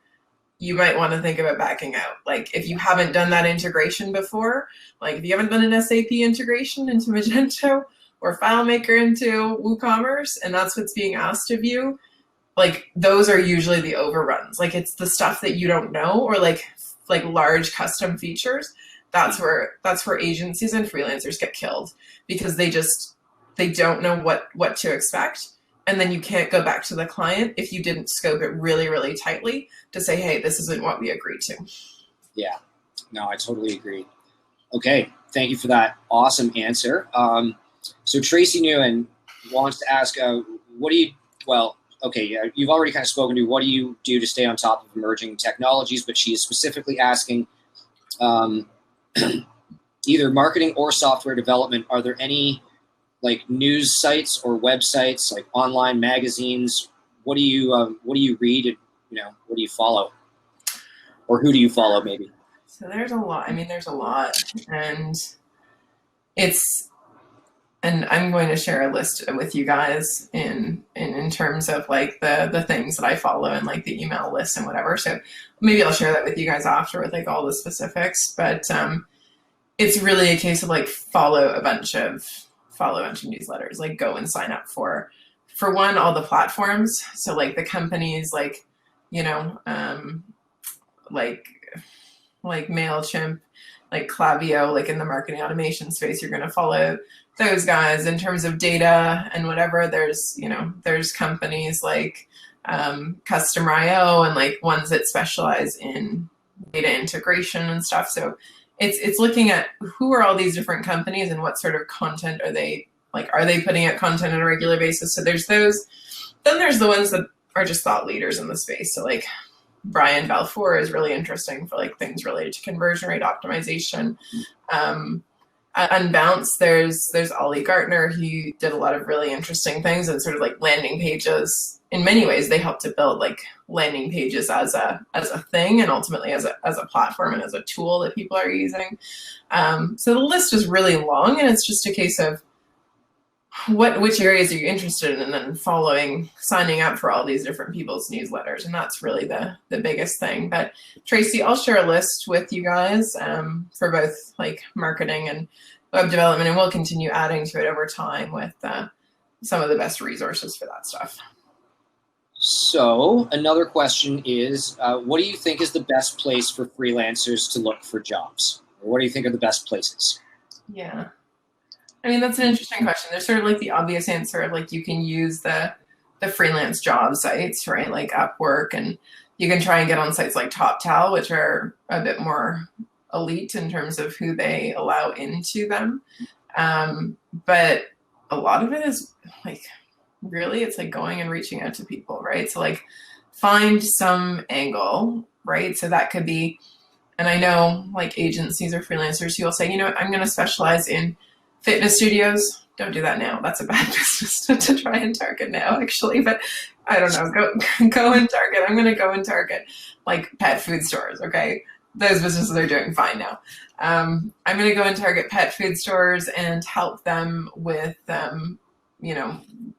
you might want to think about backing out. Like if you haven't done that integration before, like if you haven't done an SAP integration into Magento or FileMaker into WooCommerce, and that's what's being asked of you, like those are usually the overruns. Like it's the stuff that you don't know or like large custom features. That's where agencies and freelancers get killed because they don't know what to expect. And then you can't go back to the client if you didn't scope it really, really tightly to say, hey, this isn't what we agreed to. Yeah. No, I totally agree. Okay. Thank you for that awesome answer. So Tracy Nguyen wants to ask, you've already kind of spoken to what do you do to stay on top of emerging technologies, but she is specifically asking either marketing or software development. Are there any like news sites or websites, like online magazines? What do you read? And, what do you follow, or who do you follow? Maybe. So there's a lot. I mean, there's a lot, and I'm going to share a list with you guys in terms of like the things that I follow and like the email list and whatever. So maybe I'll share that with you guys after with like all the specifics. But it's really a case of like follow a bunch of newsletters. Like go and sign up for one, all the platforms. So like the companies like like MailChimp, like Klaviyo, like in the marketing automation space, you're going to follow those guys. In terms of data and whatever, there's companies like Customer.io and like ones that specialize in data integration and stuff. So it's looking at who are all these different companies and what sort of content are they putting out content on a regular basis. So there's those. Then there's the ones that are just thought leaders in the space. So like Brian Balfour is really interesting for like things related to conversion rate optimization. At Unbounce, there's Ollie Gartner. He did a lot of really interesting things and sort of like landing pages. In many ways, they help to build like landing pages as a thing, and ultimately as a platform and as a tool that people are using. So the list is really long, and it's just a case of which areas are you interested in, and then signing up for all these different people's newsletters. And that's really the biggest thing. But Tracy, I'll share a list with you guys for both like marketing and web development, and we'll continue adding to it over time with some of the best resources for that stuff. So another question is, what do you think is the best place for freelancers to look for jobs? Or what do you think are the best places? Yeah. I mean, that's an interesting question. There's sort of like the obvious answer of like you can use the freelance job sites, right? Like Upwork, and you can try and get on sites like TopTal, which are a bit more elite in terms of who they allow into them. But a lot of it is like, really, it's like going and reaching out to people, right? So like find some angle, right? So that could be, and I know like agencies or freelancers who will say, you know what, I'm going to specialize in fitness studios. Don't do that now. That's a bad business to try and target now, actually. But I don't know. Go and target. I'm going to go and target like pet food stores. Okay, those businesses are doing fine now. I'm going to go and target pet food stores and help them with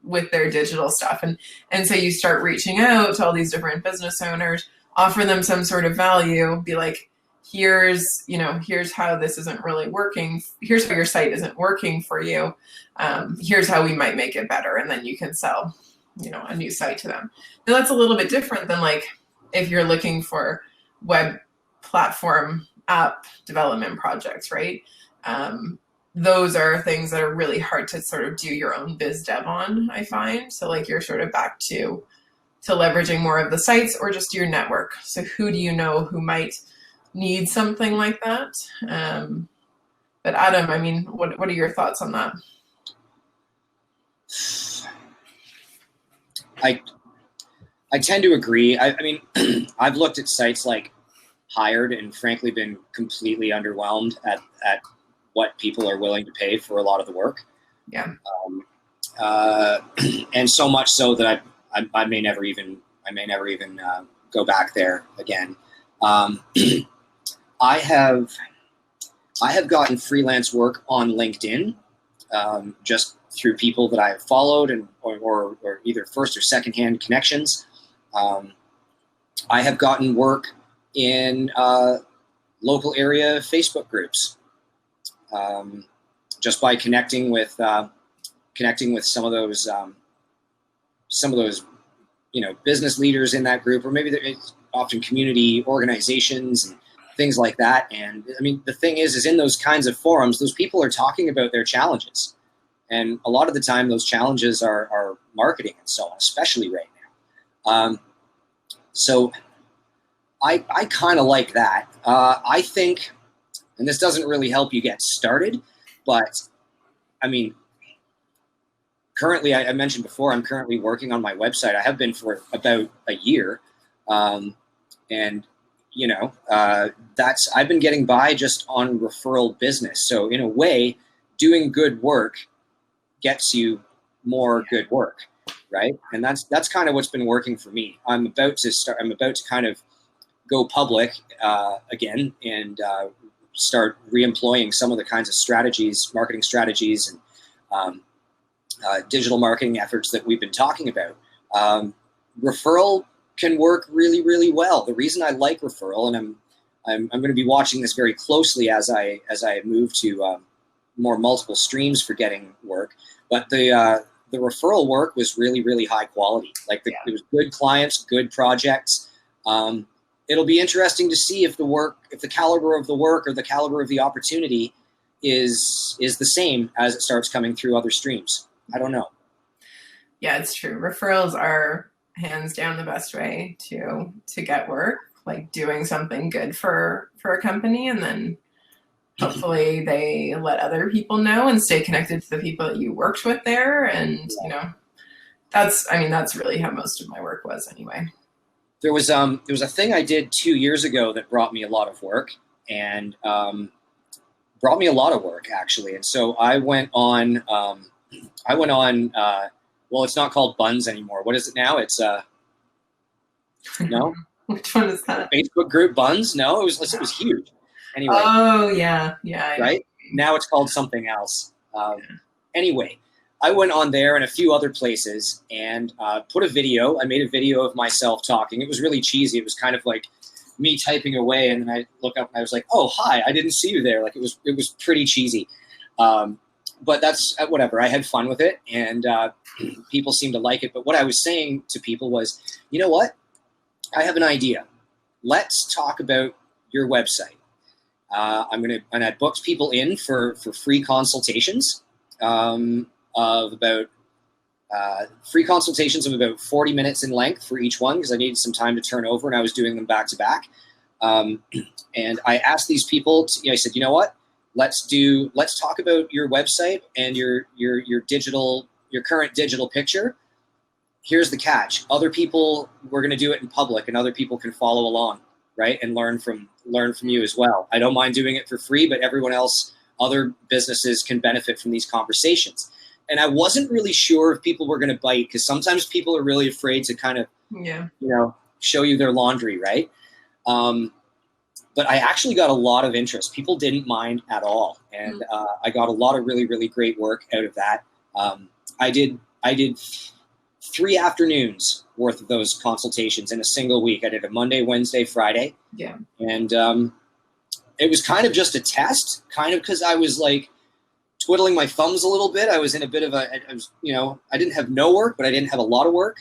with their digital stuff. And so you start reaching out to all these different business owners, offer them some sort of value, be like, here's how this isn't really working. Here's how your site isn't working for you. Here's how we might make it better. And then you can sell, a new site to them. Now that's a little bit different than like, if you're looking for web platform app development projects, right? Those are things that are really hard to sort of do your own biz dev on, I find. So like you're sort of back to leveraging more of the sites or just your network. So who do you know who might need something like that? But Adam, I mean, what are your thoughts on that? I tend to agree. I mean, I've looked at sites like Hired and frankly been completely underwhelmed at what people are willing to pay for a lot of the work. Yeah. And so much so that I may never even go back there again. I have gotten freelance work on LinkedIn just through people that I have followed or either first or secondhand connections. I have gotten work in local area Facebook groups just by connecting with some of those business leaders in that group, or maybe it's often community organizations and things like that. And I mean, the thing is in those kinds of forums, those people are talking about their challenges. And a lot of the time those challenges are marketing and so on, especially right now. So I kind of like that. I think, and this doesn't really help you get started, but I mean, currently, I mentioned before, I'm currently working on my website. I have been for about a year. And I've been getting by just on referral business. So in a way, doing good work gets you more good work, right? And that's kind of what's been working for me. I'm about to kind of go public again and start re-employing some of the kinds of marketing strategies and digital marketing efforts that we've been talking about. Referral can work really, really well. The reason I like referral, and I'm going to be watching this very closely as I move to more multiple streams for getting work, but the referral work was really, really high quality. Like it was good clients, good projects. It'll be interesting to see if the caliber of the work or the caliber of the opportunity is the same as it starts coming through other streams. I don't know. Yeah, it's true. Referrals are hands down the best way to get work, like doing something good for a company, and then hopefully they let other people know and stay connected to the people that you worked with there. And that's really how most of my work was anyway. there was a thing I did 2 years ago that brought me a lot of work, and actually. And so I went on. Well, it's not called Buns anymore. What is it now? It's no. Which one is that? Facebook group Buns? No, it was huge. Anyway. Oh yeah. Right now it's called something else. Anyway, I went on there and a few other places and put a video. I made a video of myself talking. It was really cheesy. It was kind of like me typing away, and then I look up and I was like, "Oh, hi! I didn't see you there." Like it was pretty cheesy, but that's whatever. I had fun with it, and people seemed to like it. But what I was saying to people was, you know what? I have an idea. Let's talk about your website. And I booked people in for free consultations of about 40 minutes in length for each one, because I needed some time to turn over, and I was doing them back to back. And I asked these people, I said, you know what? Let's talk about your website and your current digital picture. Here's the catch. Other people, we're going to do it in public, and other people can follow along, right? And learn from you as well. I don't mind doing it for free, but everyone else, other businesses can benefit from these conversations. And I wasn't really sure if people were going to bite, because sometimes people are really afraid to kind of, show you their laundry, right? But I actually got a lot of interest. People didn't mind at all. And I got a lot of really, really great work out of that. I did 3 afternoons worth of those consultations in a single week. I did a Monday, Wednesday, Friday. Yeah. And it was kind of just a test, kind of because I was like twiddling my thumbs a little bit. I was in a bit of I didn't have no work, but I didn't have a lot of work.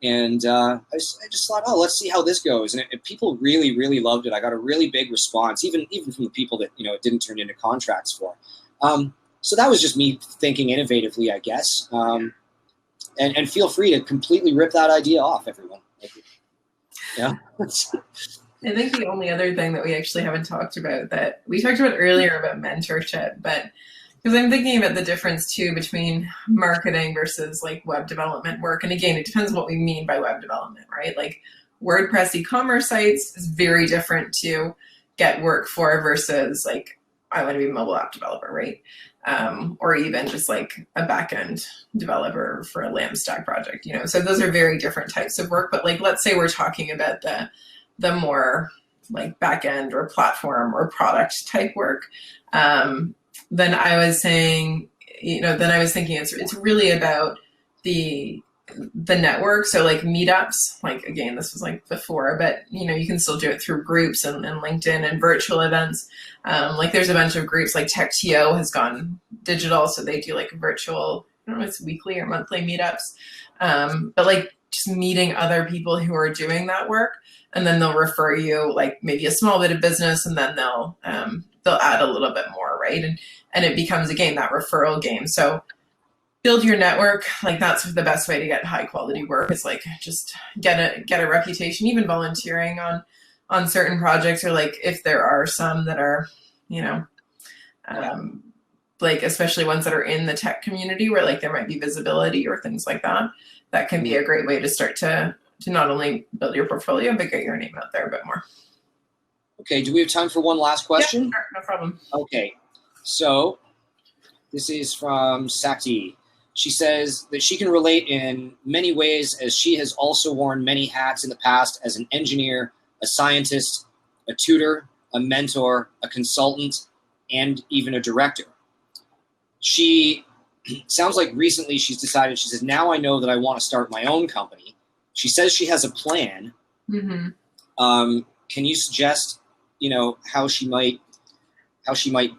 And I just thought, oh, let's see how this goes. And people really, really loved it. I got a really big response, even from the people that, it didn't turn into contracts for. So that was just me thinking innovatively, I guess. And feel free to completely rip that idea off, everyone. Yeah. I think the only other thing that we actually haven't talked about, that we talked about earlier about mentorship, but because I'm thinking about the difference too between marketing versus like web development work. And again, it depends what we mean by web development, right? Like WordPress e-commerce sites is very different to get work for versus like, I want to be a mobile app developer, right? Or even just like a backend developer for a LAMP stack project, So those are very different types of work. But like, let's say we're talking about the more like backend or platform or product type work. Then I was saying, it's really about the network. So like meetups, like again, this was like before, but you can still do it through groups and LinkedIn and virtual events. Like there's a bunch of groups, like TechTO has gone digital. So they do like virtual, I don't know if it's weekly or monthly meetups. But like just meeting other people who are doing that work, and then they'll refer you like maybe a small bit of business, and then they'll add a little bit more, right? And it becomes, again, that referral game. So build your network. Like that's the best way to get high quality work, is like just get a reputation, even volunteering on certain projects, or like if there are some that are, like especially ones that are in the tech community where like there might be visibility or things like that. That can be a great way to start to not only build your portfolio, but get your name out there a bit more. Okay, do we have time for one last question? Yeah, sure, no problem. Okay, so this is from Sakti. She says that she can relate in many ways, as she has also worn many hats in the past as an engineer, a scientist, a tutor, a mentor, a consultant, and even a director. She sounds like recently she's decided, she says, now I know that I want to start my own company. She says she has a plan. Mm-hmm. Can you suggest, how she might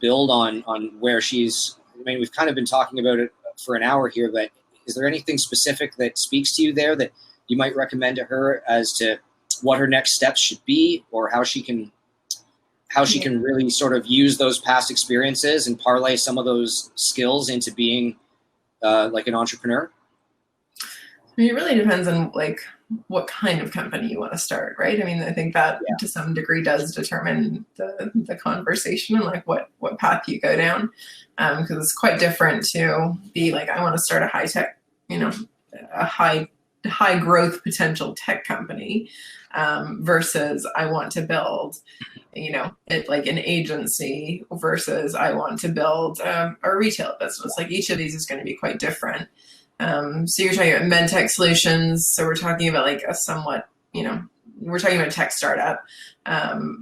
build on where she's, we've kind of been talking about it for an hour here, but is there anything specific that speaks to you there that you might recommend to her as to what her next steps should be, or how she can really sort of use those past experiences and parlay some of those skills into being like an entrepreneur? It really depends on like what kind of company you want to start, right? I think that to some degree does determine the conversation and like what path you go down. Because it's quite different to be like, I want to start a high tech, a high high growth potential tech company versus I want to build, it like an agency versus I want to build a retail business. Like each of these is going to be quite different. So you're talking about med tech solutions. So we're talking about like a somewhat, we're talking about a tech startup.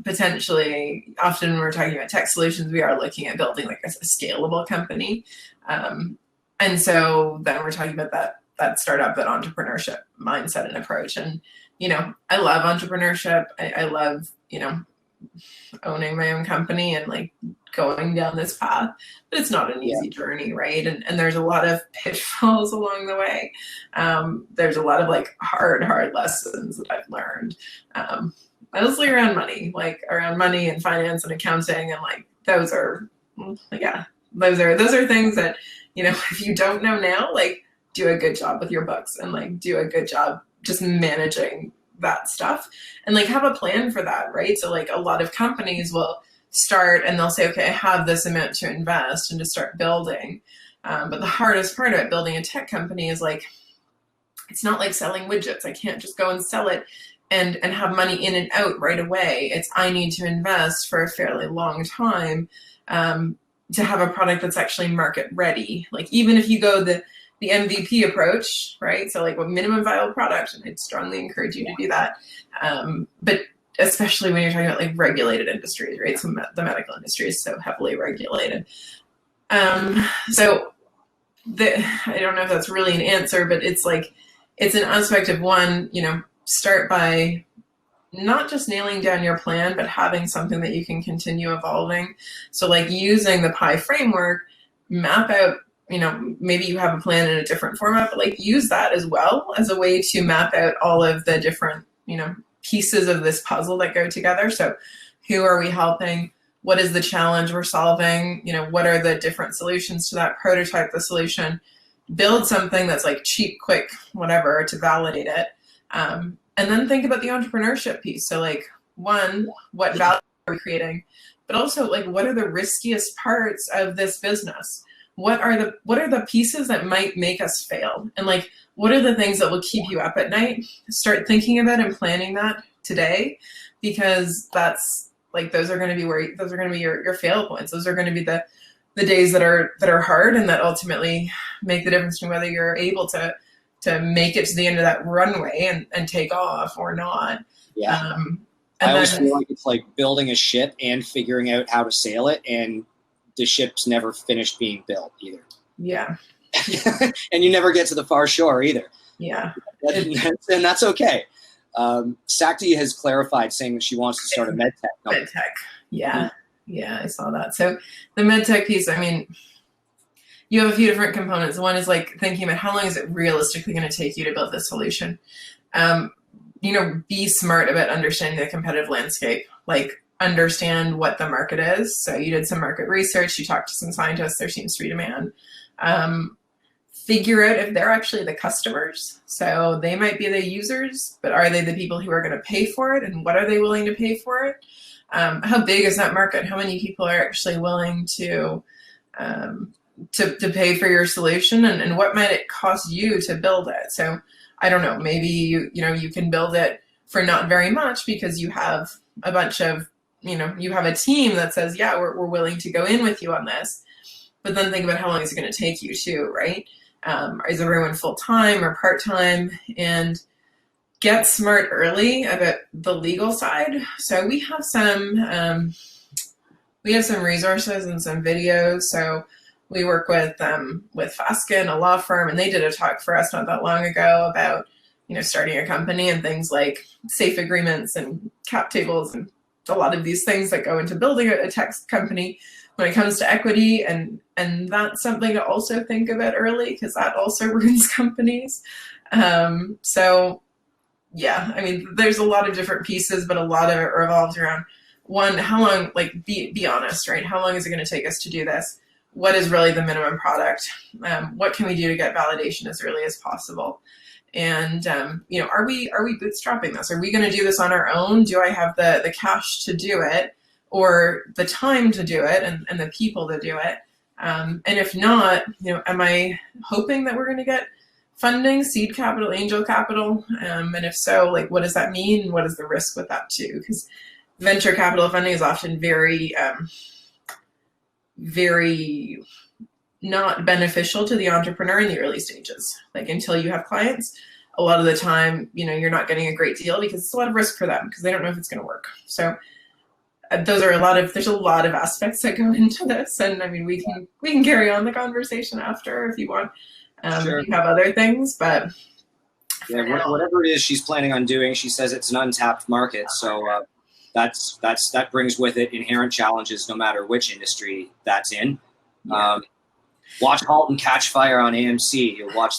Potentially, often when we're talking about tech solutions, we are looking at building like a scalable company. And so then we're talking about that startup, that entrepreneurship mindset and approach. And, I love entrepreneurship. I love, owning my own company and like going down this path, but it's not an easy journey, right? And there's a lot of pitfalls along the way. There's a lot of like hard lessons that I've learned. Mostly around money and finance and accounting, and like those are things that, if you don't know now, like do a good job with your books and like do a good job just managing that stuff and like have a plan for that, right? So like a lot of companies will start and they'll say, okay, I have this amount to invest and to start building. But the hardest part about building a tech company is like, it's not like selling widgets. I can't just go and sell it and have money in and out right away. It's I need to invest for a fairly long time to have a product that's actually market ready. Like even if you go the MVP approach, right? So like a minimum viable product, and I'd strongly encourage you to do that. But especially when you're talking about like regulated industries, right? So the medical industry is so heavily regulated. So I don't know if that's really an answer, but it's like, it's an aspect of one, start by not just nailing down your plan, but having something that you can continue evolving. So like using the PI framework, map out, maybe you have a plan in a different format, but like use that as well as a way to map out all of the different, pieces of this puzzle that go together. So who are we helping? What is the challenge we're solving? What are the different solutions to that? Prototype the solution, build something that's like cheap, quick, whatever, to validate it. And then think about the entrepreneurship piece. So like one, what value are we creating? But also like, what are the riskiest parts of this business? What are the pieces that might make us fail? And like, what are the things that will keep you up at night? Start thinking about and planning that today, because that's like, those are going to be your fail points. Those are going to be the days that are hard and that ultimately make the difference between whether you're able to make it to the end of that runway and take off or not. Yeah. I always feel like it's like building a ship and figuring out how to sail it, and the ship's never finished being built either. Yeah. And you never get to the far shore either. Yeah. And that's okay. Sakti has clarified, saying that she wants to start a med tech company. Med tech. Yeah. Yeah, I saw that. So the med tech piece, I mean, you have a few different components. One is like thinking about how long is it realistically going to take you to build this solution? Be smart about understanding the competitive landscape, like understand what the market is. So you did some market research, you talked to some scientists, there seems to be demand. Figure out if they're actually the customers. So they might be the users, but are they the people who are going to pay for it? And what are they willing to pay for it? How big is that market? How many people are actually willing to pay for your solution? And what might it cost you to build it? So I don't know, maybe you can build it for not very much because you have a bunch of, you have a team that says, yeah, we're willing to go in with you on this. But then think about how long is it going to take you too, right? Is everyone full-time or part-time? And get smart early about the legal side. So we have some resources and some videos. So we work with Faskin, a law firm, and they did a talk for us not that long ago about, starting a company and things like safe agreements and cap tables and a lot of these things that go into building a tech company when it comes to equity. And that's something to also think about early, because that also ruins companies. So yeah, I mean, there's a lot of different pieces, but a lot of it revolves around one, how long, like be honest, right? How long is it going to take us to do this? What is really the minimum product? What can we do to get validation as early as possible? And, are we bootstrapping this? Are we going to do this on our own? Do I have the cash to do it, or the time to do it and the people to do it? And if not, am I hoping that we're going to get funding, seed capital, angel capital? And if so, like, what does that mean? What is the risk with that too? Because venture capital funding is often very, very not beneficial to the entrepreneur in the early stages. Like until you have clients, a lot of the time, you're not getting a great deal because it's a lot of risk for them because they don't know if it's going to work. So there's a lot of aspects that go into this. And I mean, we can carry on the conversation after if you want. Sure. If you have other things, but yeah, whatever it is she's planning on doing, she says it's an untapped market. So that brings with it inherent challenges, no matter which industry that's in. Yeah. Watch *Halt and Catch Fire* on AMC. You'll watch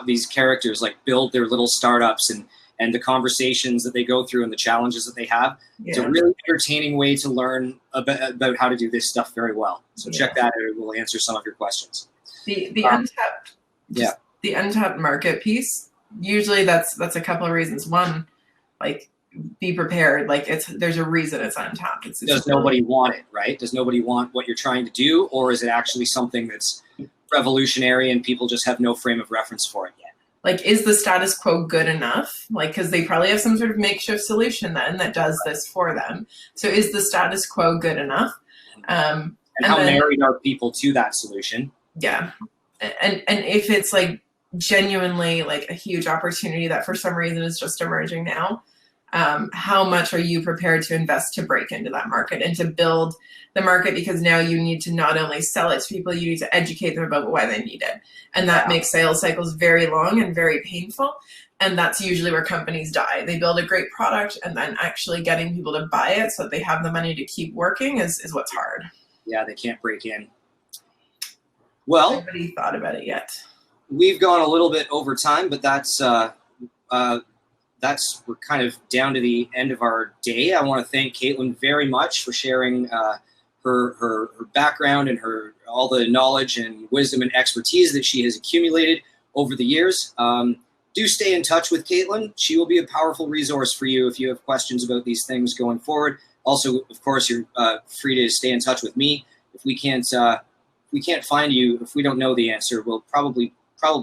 these characters like build their little startups and the conversations that they go through and the challenges that they have. Yeah. It's a really entertaining way to learn about how to do this stuff very well. So check that out. It will answer some of your questions. The untapped, the untapped market piece. Usually that's a couple of reasons. One, like, be prepared. Like there's a reason it's untapped. Does nobody want it, right? Does nobody want what you're trying to do, or is it actually something that's revolutionary and people just have no frame of reference for it yet? Like, is the status quo good enough? Like, because they probably have some sort of makeshift solution then that does this for them. So is the status quo good enough? And how married are people to that solution? Yeah. And if it's like genuinely like a huge opportunity that for some reason is just emerging now, how much are you prepared to invest to break into that market and to build the market? Because now you need to not only sell it to people, you need to educate them about why they need it. And that makes sales cycles very long and very painful. And that's usually where companies die. They build a great product and then actually getting people to buy it so that they have the money to keep working is what's hard. Yeah, they can't break in. Well, nobody thought about it yet. We've gone a little bit over time, but that's we're kind of down to the end of our day. I want to thank Caitlin very much for sharing her background and all the knowledge and wisdom and expertise that she has accumulated over the years. Do stay in touch with Caitlin. She will be a powerful resource for you if you have questions about these things going forward. Also, of course, you're free to stay in touch with me. If we can't find you, if we don't know the answer, we'll probably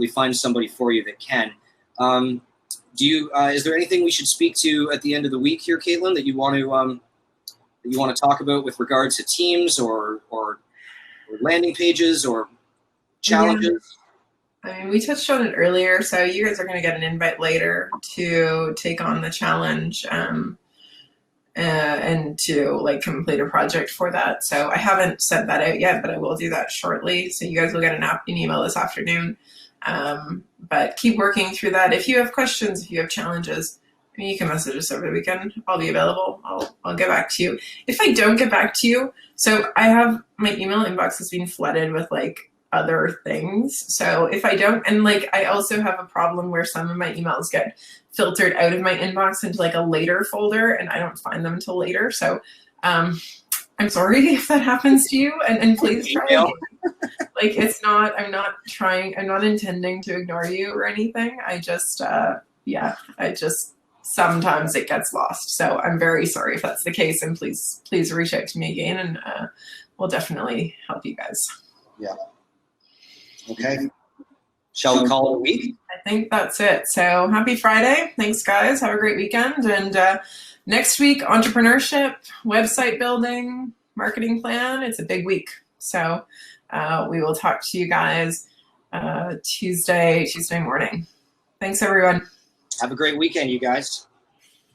find somebody for you that can. Is there anything we should speak to at the end of the week here, Caitlin, that you want to talk about with regards to teams or landing pages or challenges? Yeah. I mean, we touched on it earlier, so you guys are going to get an invite later to take on the challenge and to like complete a project for that. So I haven't sent that out yet, but I will do that shortly. So you guys will get an email this afternoon. But keep working through that. If you have questions, if you have challenges, I mean, you can message us over the weekend. I'll be available. I'll get back to you. If I don't get back to you, so I have my email inbox has been flooded with like other things. So if I don't, and like I also have a problem where some of my emails get filtered out of my inbox into like a later folder and I don't find them until later. So I'm sorry if that happens to you, and please try again. Like I'm not intending to ignore you or anything. I just sometimes it gets lost. So I'm very sorry if that's the case, and please reach out to me again, and we'll definitely help you guys. Yeah. Okay. Shall we call it a week? I think that's it. So happy Friday. Thanks, guys. Have a great weekend. And next week, entrepreneurship, website building, marketing plan. It's a big week. So we will talk to you guys Tuesday morning. Thanks, everyone. Have a great weekend, you guys.